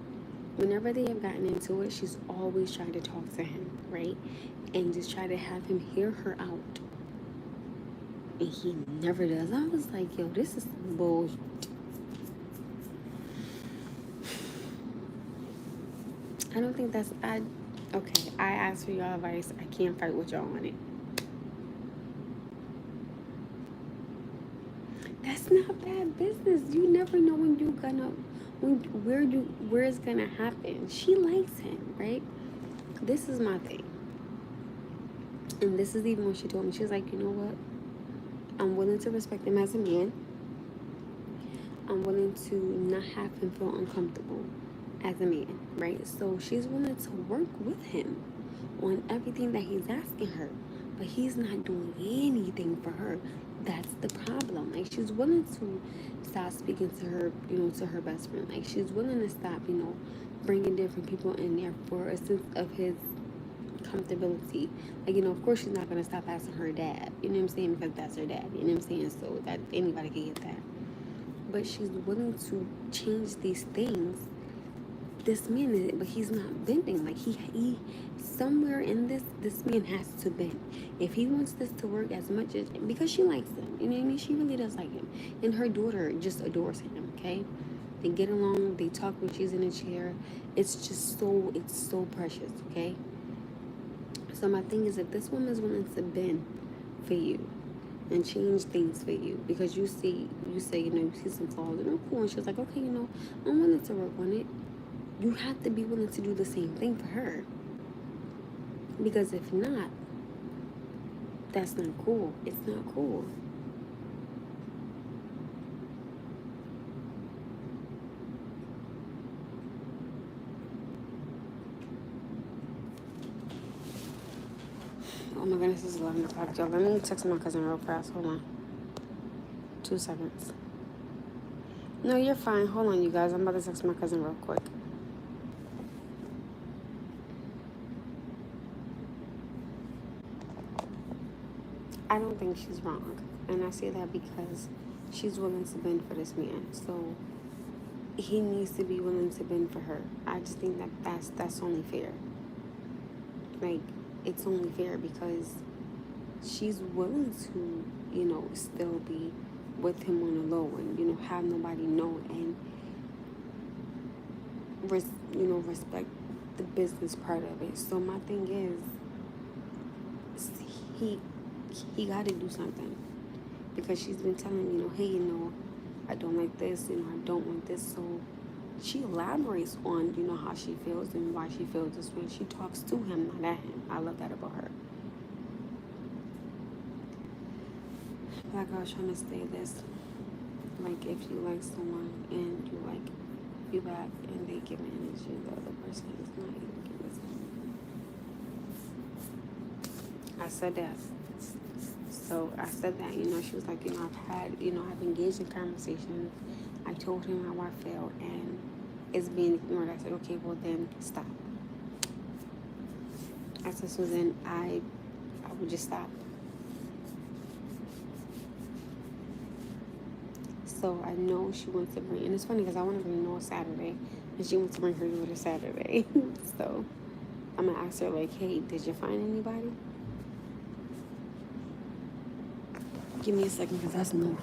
whenever they have gotten into it, she's always tried to talk to him, right? And just try to have him hear her out. And he never does. I was like, yo, this is bullshit. I don't think that's, okay, I asked for your advice. I can't fight with y'all on it. That's not bad business. You never know when you're gonna, where it's gonna happen. She likes him, right? This is my thing. And this is even what she told me. She's like, you know what? I'm willing to respect him as a man. I'm willing to not have him feel uncomfortable as a man, right? So she's willing to work with him on everything that he's asking her. but he's not doing anything for her. That's the problem. Like, she's willing to stop speaking to her, to her best friend. Like, she's willing to stop, bringing different people in there for a sense of his comfortability. Like, of course she's not going to stop asking her dad, you know what I'm saying, because that's her dad, you know what I'm saying, so that anybody can get that. But she's willing to change these things. This man is, but he's not bending. Like, he somewhere in this man has to bend. If he wants this to work as much as, because she likes him, you know what I mean, she really does like him, and her daughter just adores him. Okay, they get along, they talk when she's in a chair. It's so precious. Okay, so my thing is, if this woman is willing to bend for you and change things for you, because you say, you see some flaws and I'm cool, and she's like, okay, I'm willing to work on it. You have to be willing to do the same thing for her, because if not, that's not cool. It's not cool. Oh my goodness, it's 11 o'clock, y'all. Let me text my cousin real fast. Hold on. 2 seconds. No, you're fine. Hold on, you guys. I'm about to text my cousin real quick. I don't think she's wrong. And I say that because she's willing to bend for this man. So he needs to be willing to bend for her. I just think that that's only fair. Like, it's only fair because she's willing to, still be with him on the low and, have nobody know and, respect the business part of it. So my thing is, he got to do something, because she's been telling him, hey, I don't like this, I don't want this. So she elaborates on, how she feels and why she feels this way. She talks to him, not at him. I love that about her. Like, I was trying to say this, like, if you like someone and you like you back and they give energy, the other person is not even giving it. I said that. So I said that, she was like, I've engaged in conversation. I told him how I felt and it's being ignored. I said, okay, well then stop. I said, so then I would just stop. So I know she wants to bring, and it's funny because I want to bring Noah Saturday, and she wants to bring her daughter Saturday. So I'm going to ask her, like, hey, did you find anybody? Give me a second, because that's new.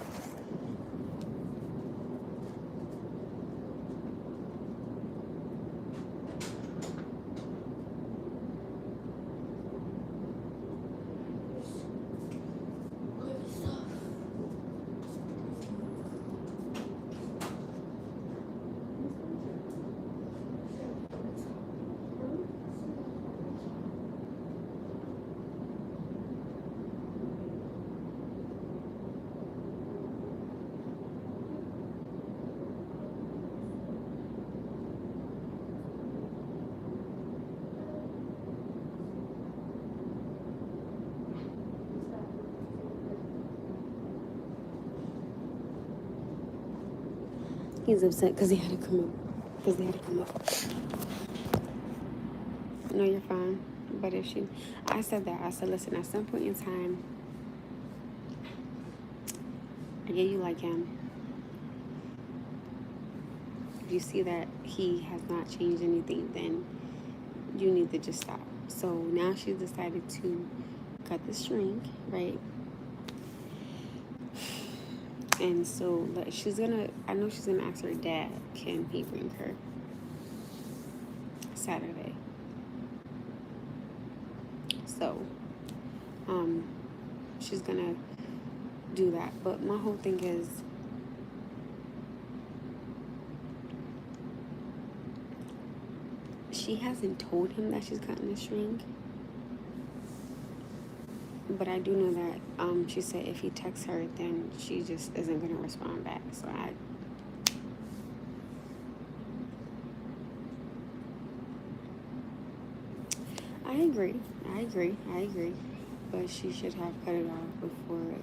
He's upset because he had to come up. No, you're fine. But I said that. I said, listen, at some point in time, yeah, you like him. If you see that he has not changed anything, then you need to just stop. So now she's decided to cut the string, right? And so I know she's gonna ask her dad, can he bring her Saturday? So, she's gonna do that. But my whole thing is, she hasn't told him that she's cutting the string. But I do know that she said if he texts her, then she just isn't gonna respond back. So I agree. but she should have cut it off before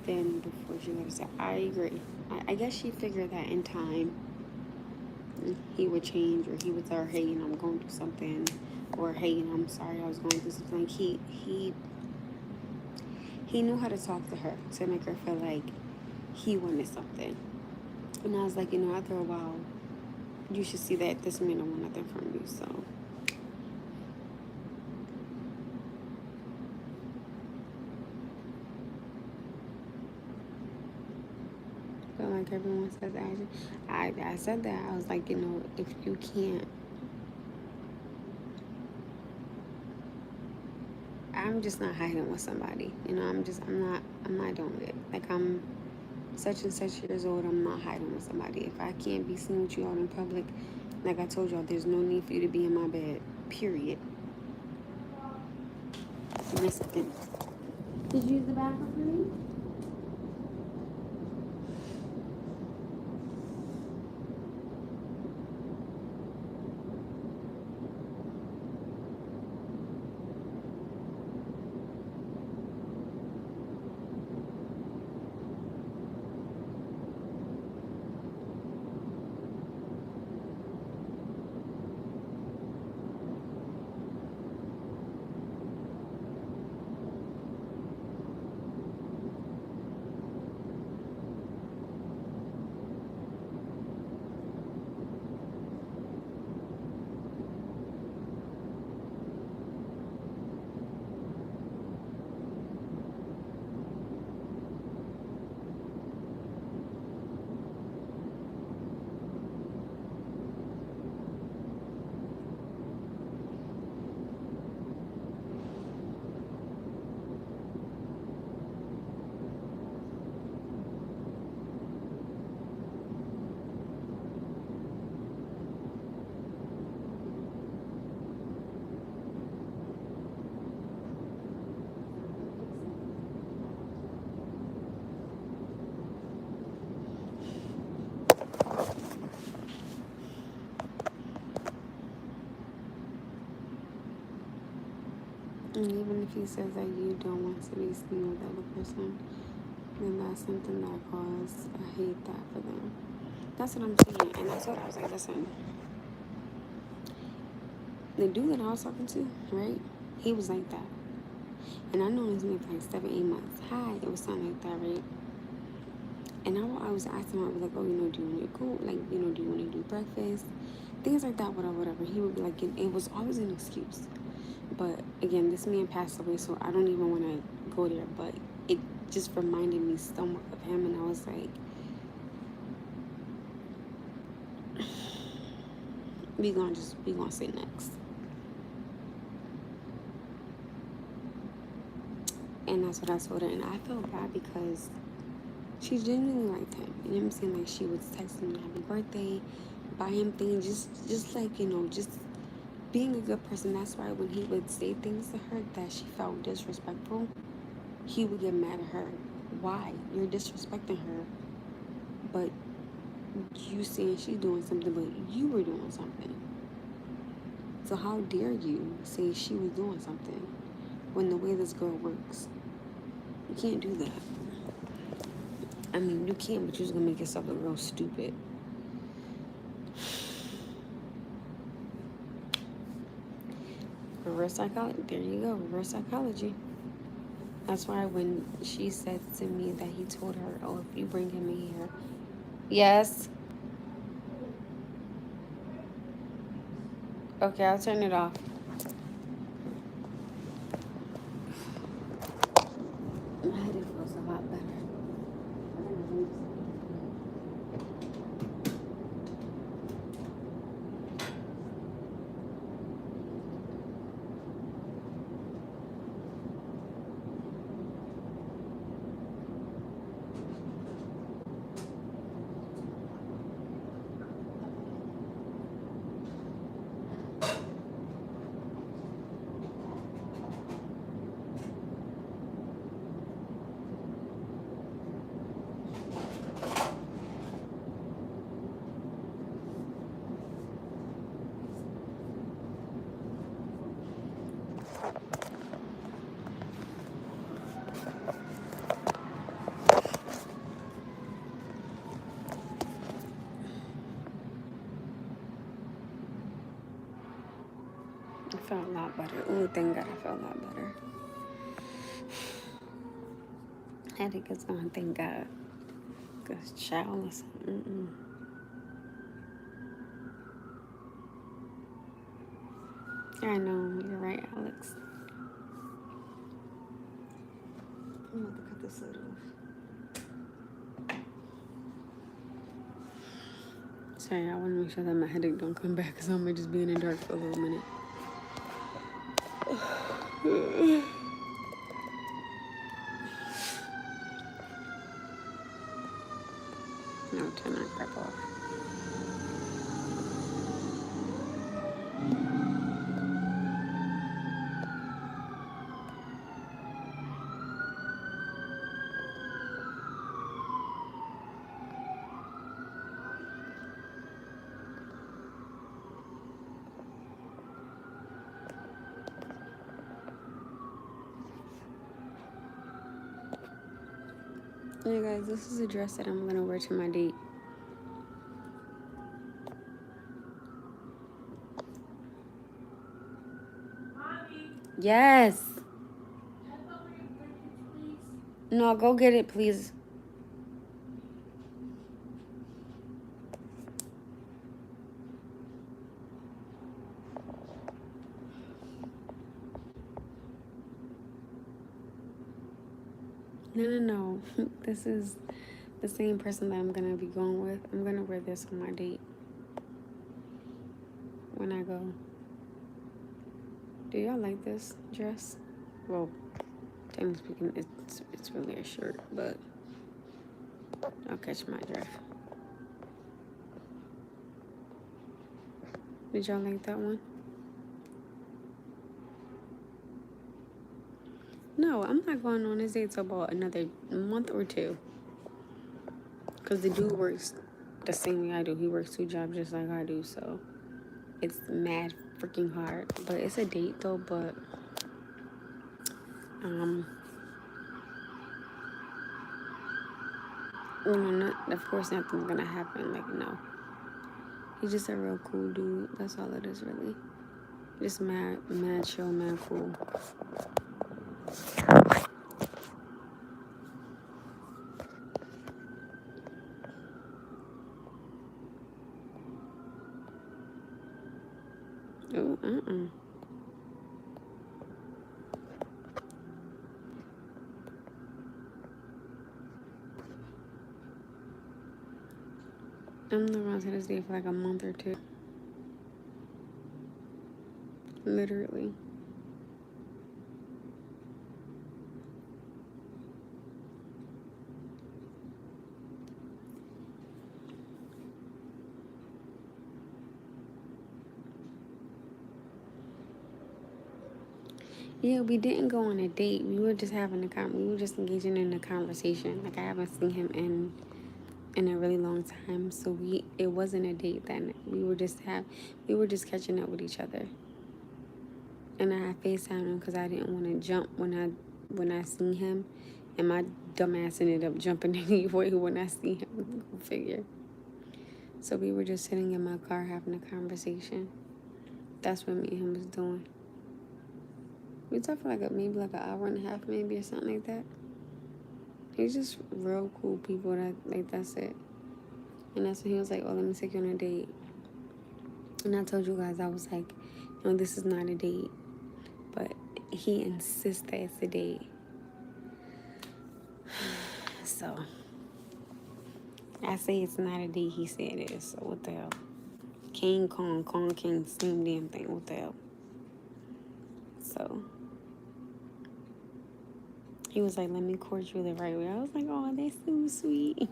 then, before she let us out. I agree. I guess she figured that in time he would change, or he would tell her, hey, I'm going through something, or hey, I'm sorry, I was going through something. Like he knew how to talk to her to make her feel like he wanted something. And I was like, after a while, you should see that this man don't want nothing from you. So but like everyone says, I said that. I was like, if you can't, I'm just not hiding with somebody. I'm not doing it. Like, I'm such and such years old, I'm not hiding with somebody. If I can't be seen with you out in public, like I told y'all, there's no need for you to be in my bed, period. Listen. Did you use the bathroom for me? And even if he says that you don't want to be seen with the other person, then that's something that causes I hate that for them. That's what I'm saying. And that's what I was like, listen, the dude that I was talking to, right? He was like that. And I know this man for like 7, 8 months. Hi, it was something like that, right? And I was asking him, I was like, oh, do you want to go? Like, do you want to do breakfast? Things like that, whatever. He would be like, it was always an excuse. But again, this man passed away, so I don't even want to go there. But it just reminded me so much of him, and I was like, we gonna say next. And that's what I told her, and I felt bad because she genuinely liked him. You know what I'm saying? Like, she was texting him happy birthday, buy him things, just like, just being a good person. That's why when he would say things to her that she felt disrespectful, he would get mad at her. Why? You're disrespecting her, but you saying she's doing something, but you were doing something. So how dare you say she was doing something when the way this girl works, you can't do that. I mean, you can, but you're just gonna make yourself look real stupid. Reverse psychology. There you go. Reverse psychology. That's why when she said to me that he told her, oh, if you bring him in here. Yes. Okay, I'll turn it off. My head feels a lot better. felt a lot better. Oh, thank God I felt a lot better. Headache is gone, thank God. Cause child is I know, you're right, Alex. I'm about to cut this light off. Sorry, I want to make sure that my headache don't come back because I might just be in the dark for a little minute. No, turn that crap off. Yeah, guys, this is a dress that I'm going to wear to my date. Mommy. Yes. No, go get it, please. No. This is the same person that I'm going to be going with. I'm going to wear this on my date when I go. Do y'all like this dress? Well, technically speaking, it's really a shirt, but I'll catch my drift. Did y'all like that one? No, I'm not going on this date till about another month or two. Because the dude works the same way I do. He works 2 jobs just like I do, so it's mad freaking hard. But it's a date though, but of course nothing's gonna happen. Like, no. He's just a real cool dude. That's all it is, really. Just mad chill, mad cool. Oh, I'm not going to this day for like a month or 2. Literally. Yeah, we didn't go on a date. We were just having we were just engaging in a conversation. Like, I haven't seen him in a really long time, so it wasn't a date then. We were just catching up with each other. And I had FaceTime him because I didn't want to jump when I seen him, and my dumbass ended up jumping anyway when I see him. Go figure. So we were just sitting in my car having a conversation. That's what me and him was doing. We talked for maybe an hour and a half, maybe, or something like that. He's just real cool people that's it. And that's when he was like, oh, let me take you on a date. And I told you guys, I was like, no, this is not a date. But he insists that it's a date. So I say it's not a date, he said it is. So what the hell? King Kong, King, same damn thing. What the hell? So he was like, let me court you the right way. I was like, oh, that's so sweet.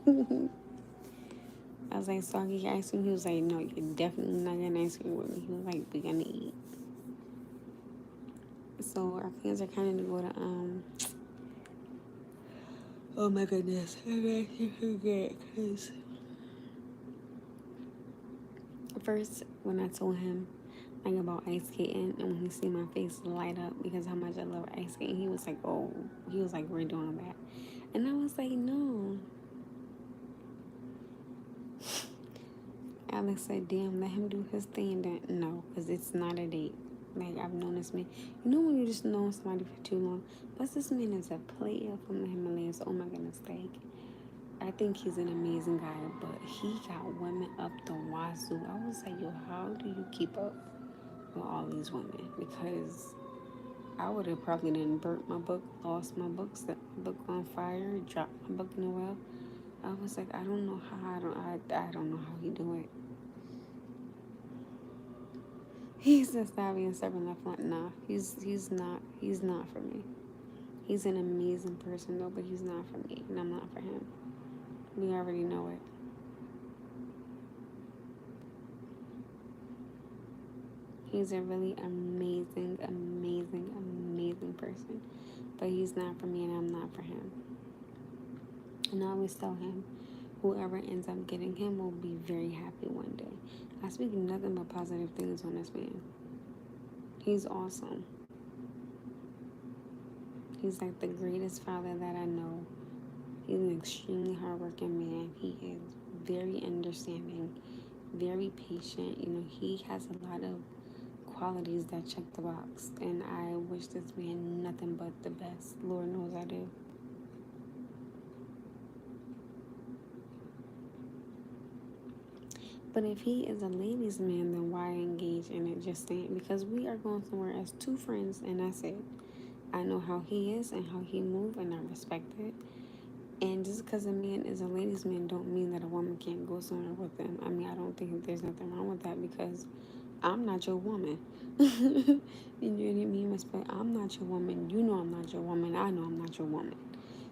I was like, so I get ice cream? He was like, no, you're definitely not getting ice cream with me. He was like, we're gonna eat. So our plans are kind of to go to, oh my goodness, I actually forget, because first, when I told him about ice skating, and when he see my face light up because how much I love ice skating, he was like, we're doing that. And I was like, no. Alex said, damn, let him do his thing. Then no, because it's not a date. Like, I've known this man. You know when you just know somebody for too long? But this man is a player from the Himalayas. Oh my goodness, like, I think he's an amazing guy, but he got women up the wazoo. I was like, yo, how do you keep up with all these women? Because I would have probably done burnt my book, lost my book, set my book on fire, dropped my book in the well. I was like, I don't know how. I don't know how he do it. He's just not being stubborn left front. Nah, he's not for me. He's an amazing person though, but he's not for me, and I'm not for him. We already know it. He's a really amazing, amazing, amazing person, but he's not for me, and I'm not for him. And I always tell him, whoever ends up getting him will be very happy one day. I speak nothing but positive things on this man. He's awesome. He's like the greatest father that I know. He's an extremely hardworking man. He is very understanding, very patient. You know, he has a lot of qualities that check the box. And I wish this man nothing but the best. Lord knows I do. But if he is a ladies' man, then why engage in it? Just saying, because we are going somewhere as two friends, and that's it. I know how he is and how he moves, and I respect it. And just because a man is a ladies' man, don't mean that a woman can't go somewhere with him. I mean, I don't think there's nothing wrong with that because I'm not your woman. You know what I mean? Respect. I'm not your woman. You know I'm not your woman. I know I'm not your woman.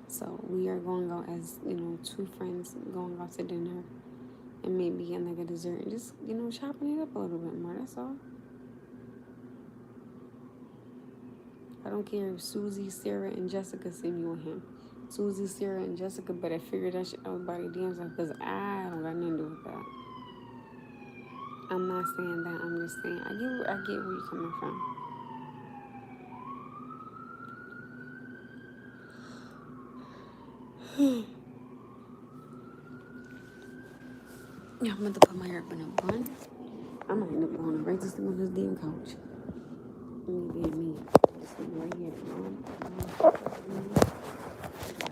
So we are going out as, two friends going out to dinner and maybe getting like a dessert and just, chopping it up a little bit more. That's all. I don't care if Susie, Sarah, and Jessica see me with him. Susie, Sarah, and Jessica better figure that shit out by their damn self because I don't got nothing to do with that. I'm not saying that. I'm just saying I get where you're coming from. Yeah, I'm about to put my hair up in a bun. I might end up going right to sleep on this damn couch. Me being me. Sleep right here. I got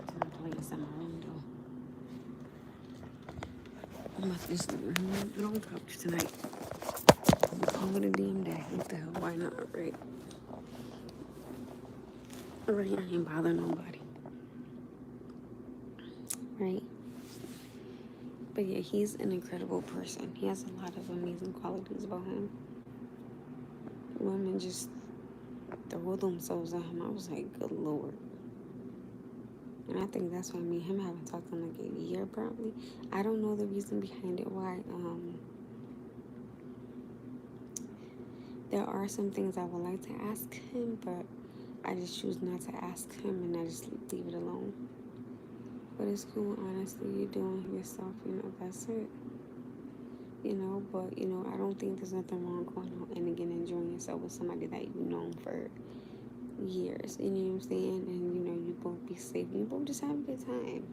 time to play this in my room though. I'm about to just sleep right on the couch tonight. Call it a damn day. What the hell? Why not? Right? Right? I ain't bother nobody. Right? But yeah, he's an incredible person. He has a lot of amazing qualities about him. Women just throw themselves at him. I was like, good lord. And I think that's why me and him haven't talked in like a year probably. I don't know the reason behind it why. There are some things I would like to ask him, but I just choose not to ask him and I just leave it alone. But it's cool, honestly. You're doing yourself, that's it. But I don't think there's nothing wrong going out and again enjoying yourself with somebody that you've known for years. You know what I'm saying? And you both be safe. You both just have a good time.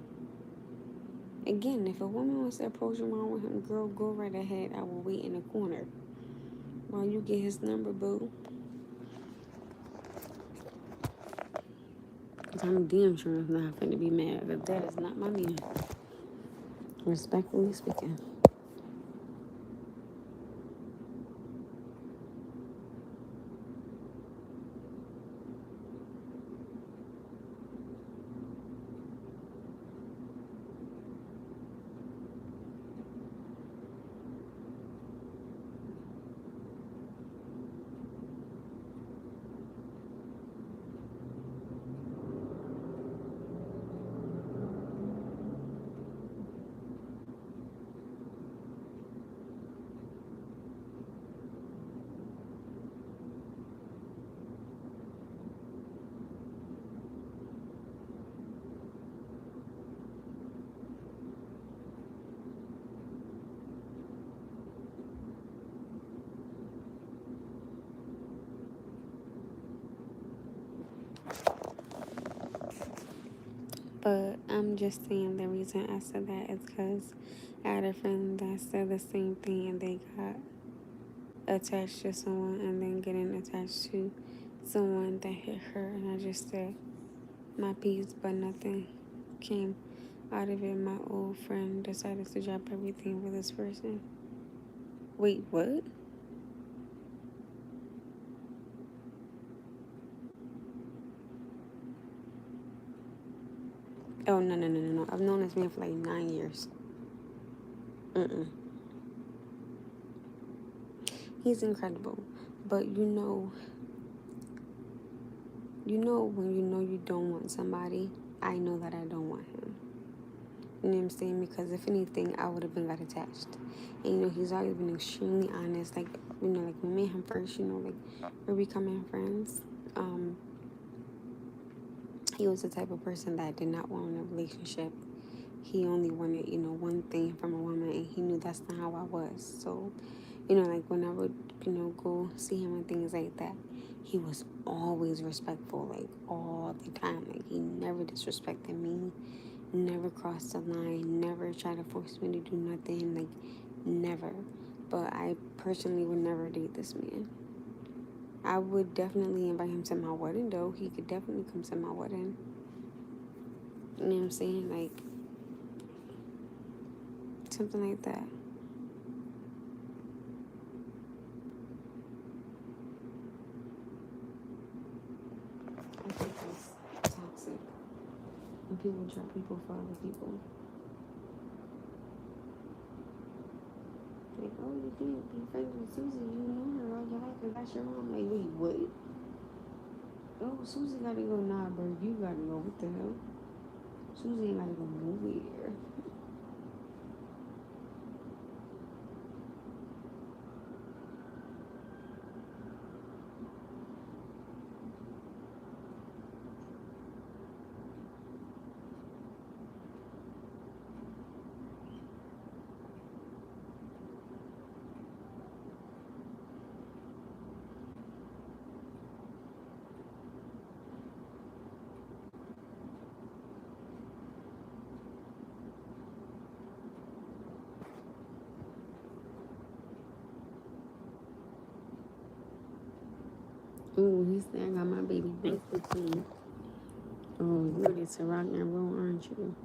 Again, if a woman wants to approach him around with him, girl, go right ahead. I will wait in the corner while you get his number, boo. Because I'm damn sure it's not finna be mad. But that is not my man. Respectfully speaking. But I'm just saying the reason I said that is because I had a friend that said the same thing and they got attached to someone and then getting attached to someone that hit her, and I just said my piece, but nothing came out of it. My old friend decided to drop everything for this person. Wait, what? Oh, no. I've known this man for like 9 years. Mm-mm. He's incredible. But when you know you don't want somebody, I know that I don't want him. You know what I'm saying? Because if anything, I would have been got attached. And he's always been extremely honest. Like, like when me and him first, like we're becoming friends. He was the type of person that did not want a relationship. He only wanted, one thing from a woman, and he knew that's not how I was. So, like when I would, go see him and things like that, he was always respectful, like all the time. Like he never disrespected me, never crossed the line, never tried to force me to do nothing, like never. But I personally would never date this man. I would definitely invite him to my wedding, though. He could definitely come to my wedding. You know what I'm saying? Like, something like that. I think it's toxic when people drop people for other people. Like, oh, you can't be friends with Susie. You know her all your life, and that's your mom. Like, wait, what? Oh, Susie gotta go. Nah, bro, you gotta go. What the hell? Susie ain't gotta go nowhere. Oh, he said I got my baby back with me. Oh, you ready to rock and roll, aren't you?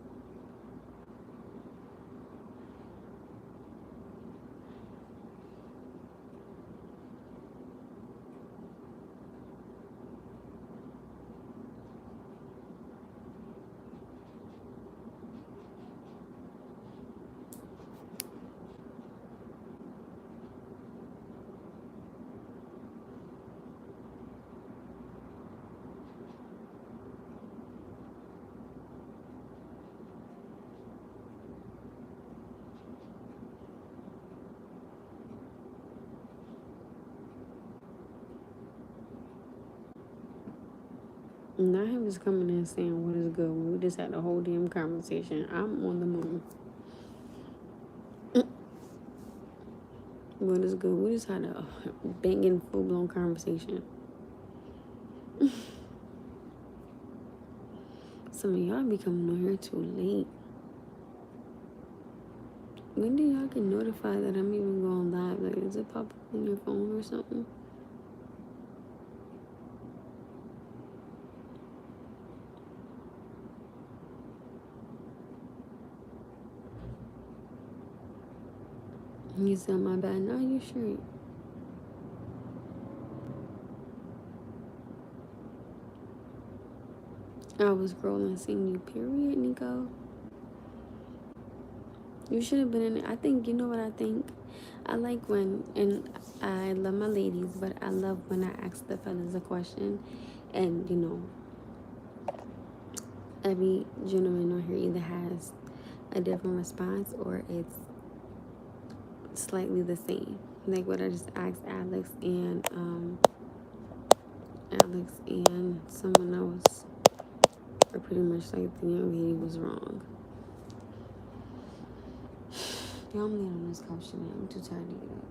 Not him just coming in saying what is good. We just had a whole damn conversation. I'm on the moon. What is good? We just had a banging full blown conversation. Some of y'all be coming on here too late. When do y'all get notified that I'm even going live? Like, is it pop up on your phone or something? You said my bad. No, you straight. I was scrolling, seeing you. Period, Nico. You should have been in it. I think, you know what I think? I like when, and I love my ladies, but I love when I ask the fellas a question, and every gentleman on here either has a different response or it's slightly the same. Like what I just asked Alex and someone else are pretty much like the young lady was wrong. Y'all, I'm laying on this couch tonight. I'm too tired to get up.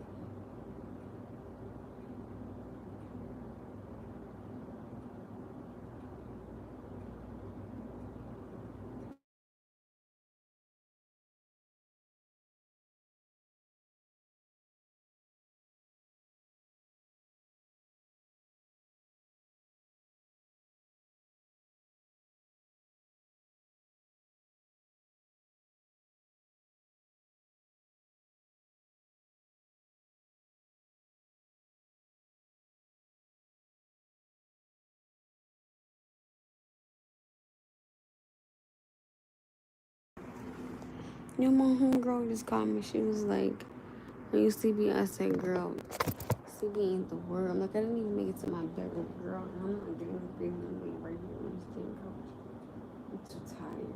You know, my homegirl just called me. She was like, "Are you sleepy?" I said, "Girl, sleepy ain't the word." I'm like, I didn't even make it to my bedroom, girl. And I'm not getting this baby. I'm laying right here on this damn couch. I'm too tired.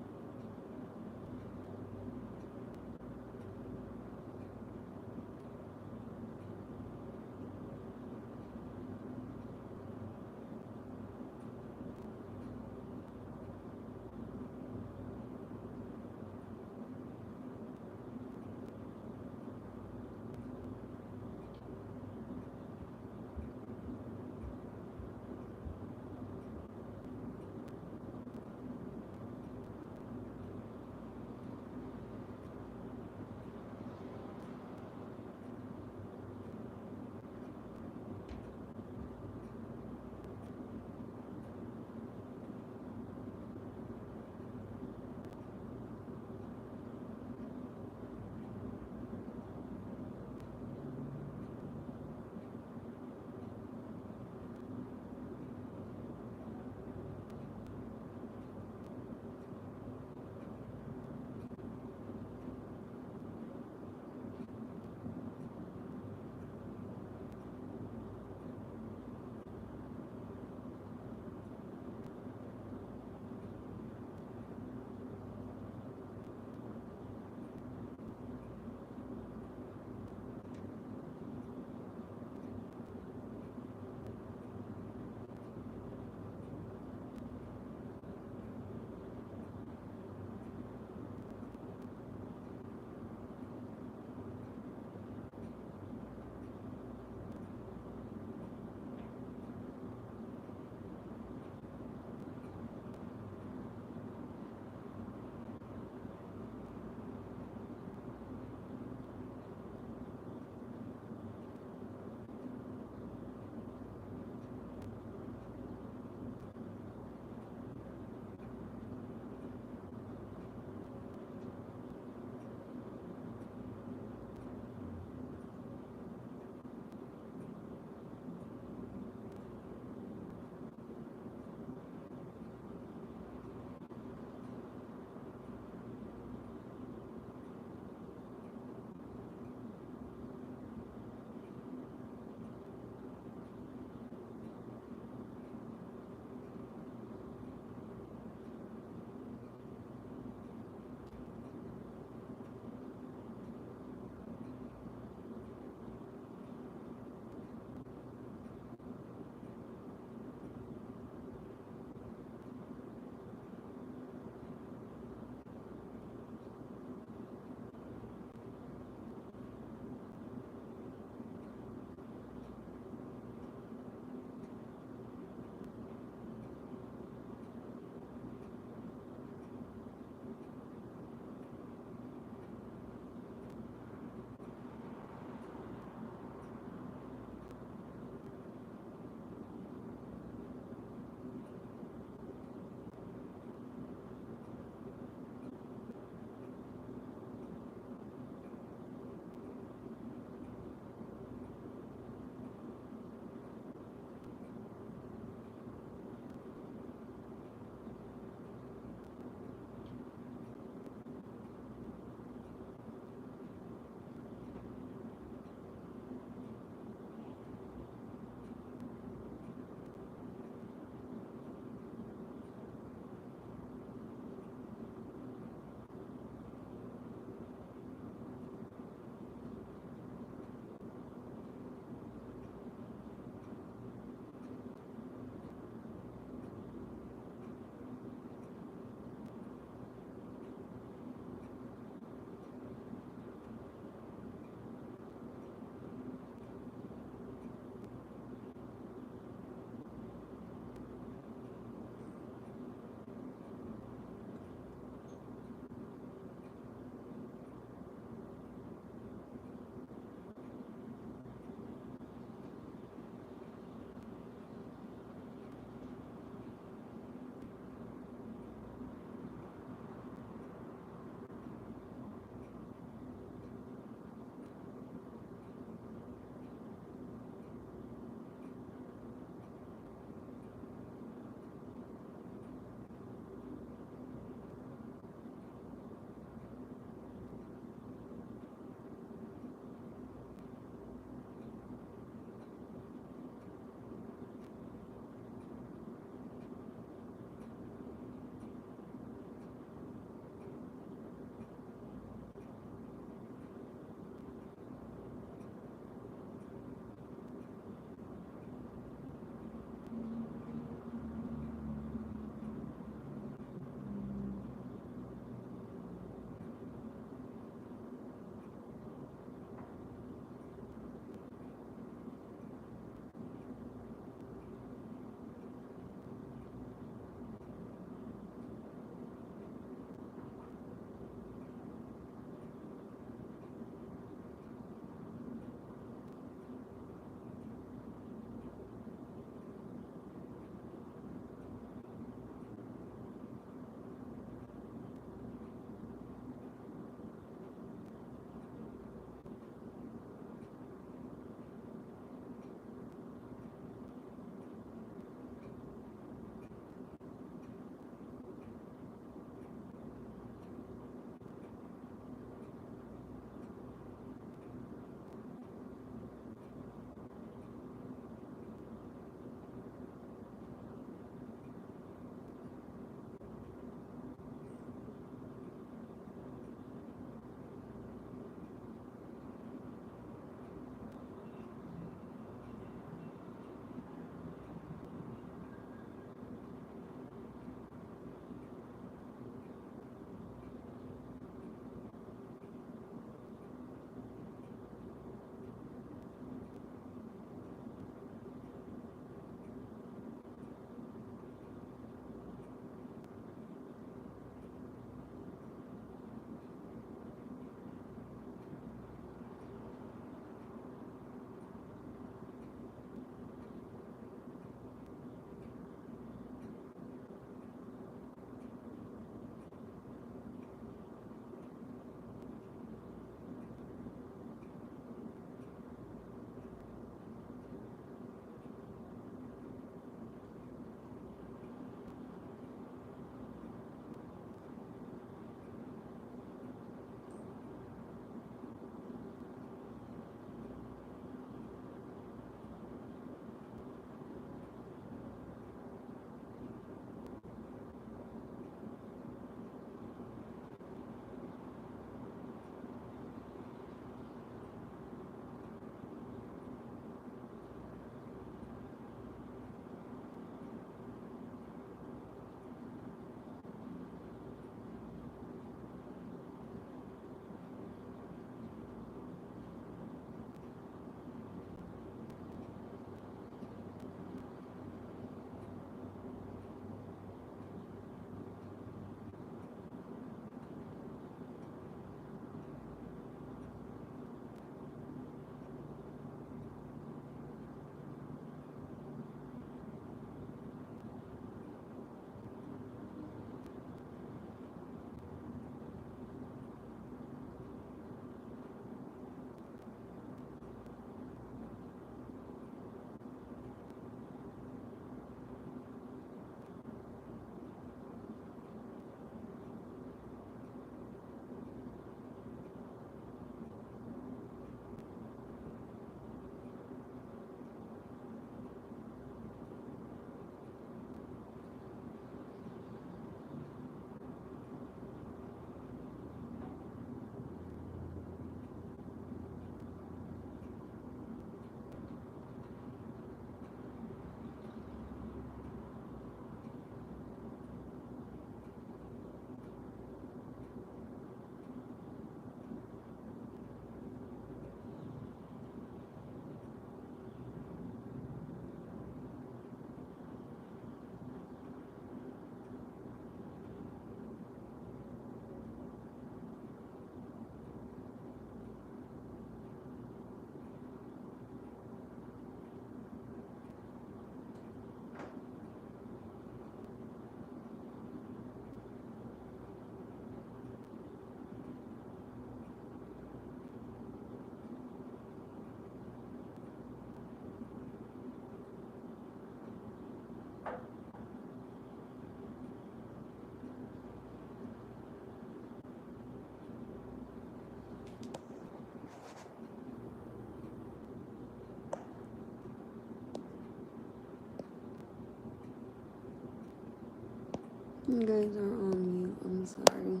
You guys are on mute. I'm sorry.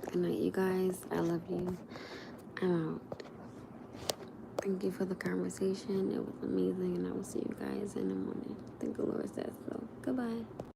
Good night, you guys. I love you. I'm out. Thank you for the conversation. It was amazing, and I will see you guys in the morning. I think the Lord says so. Goodbye.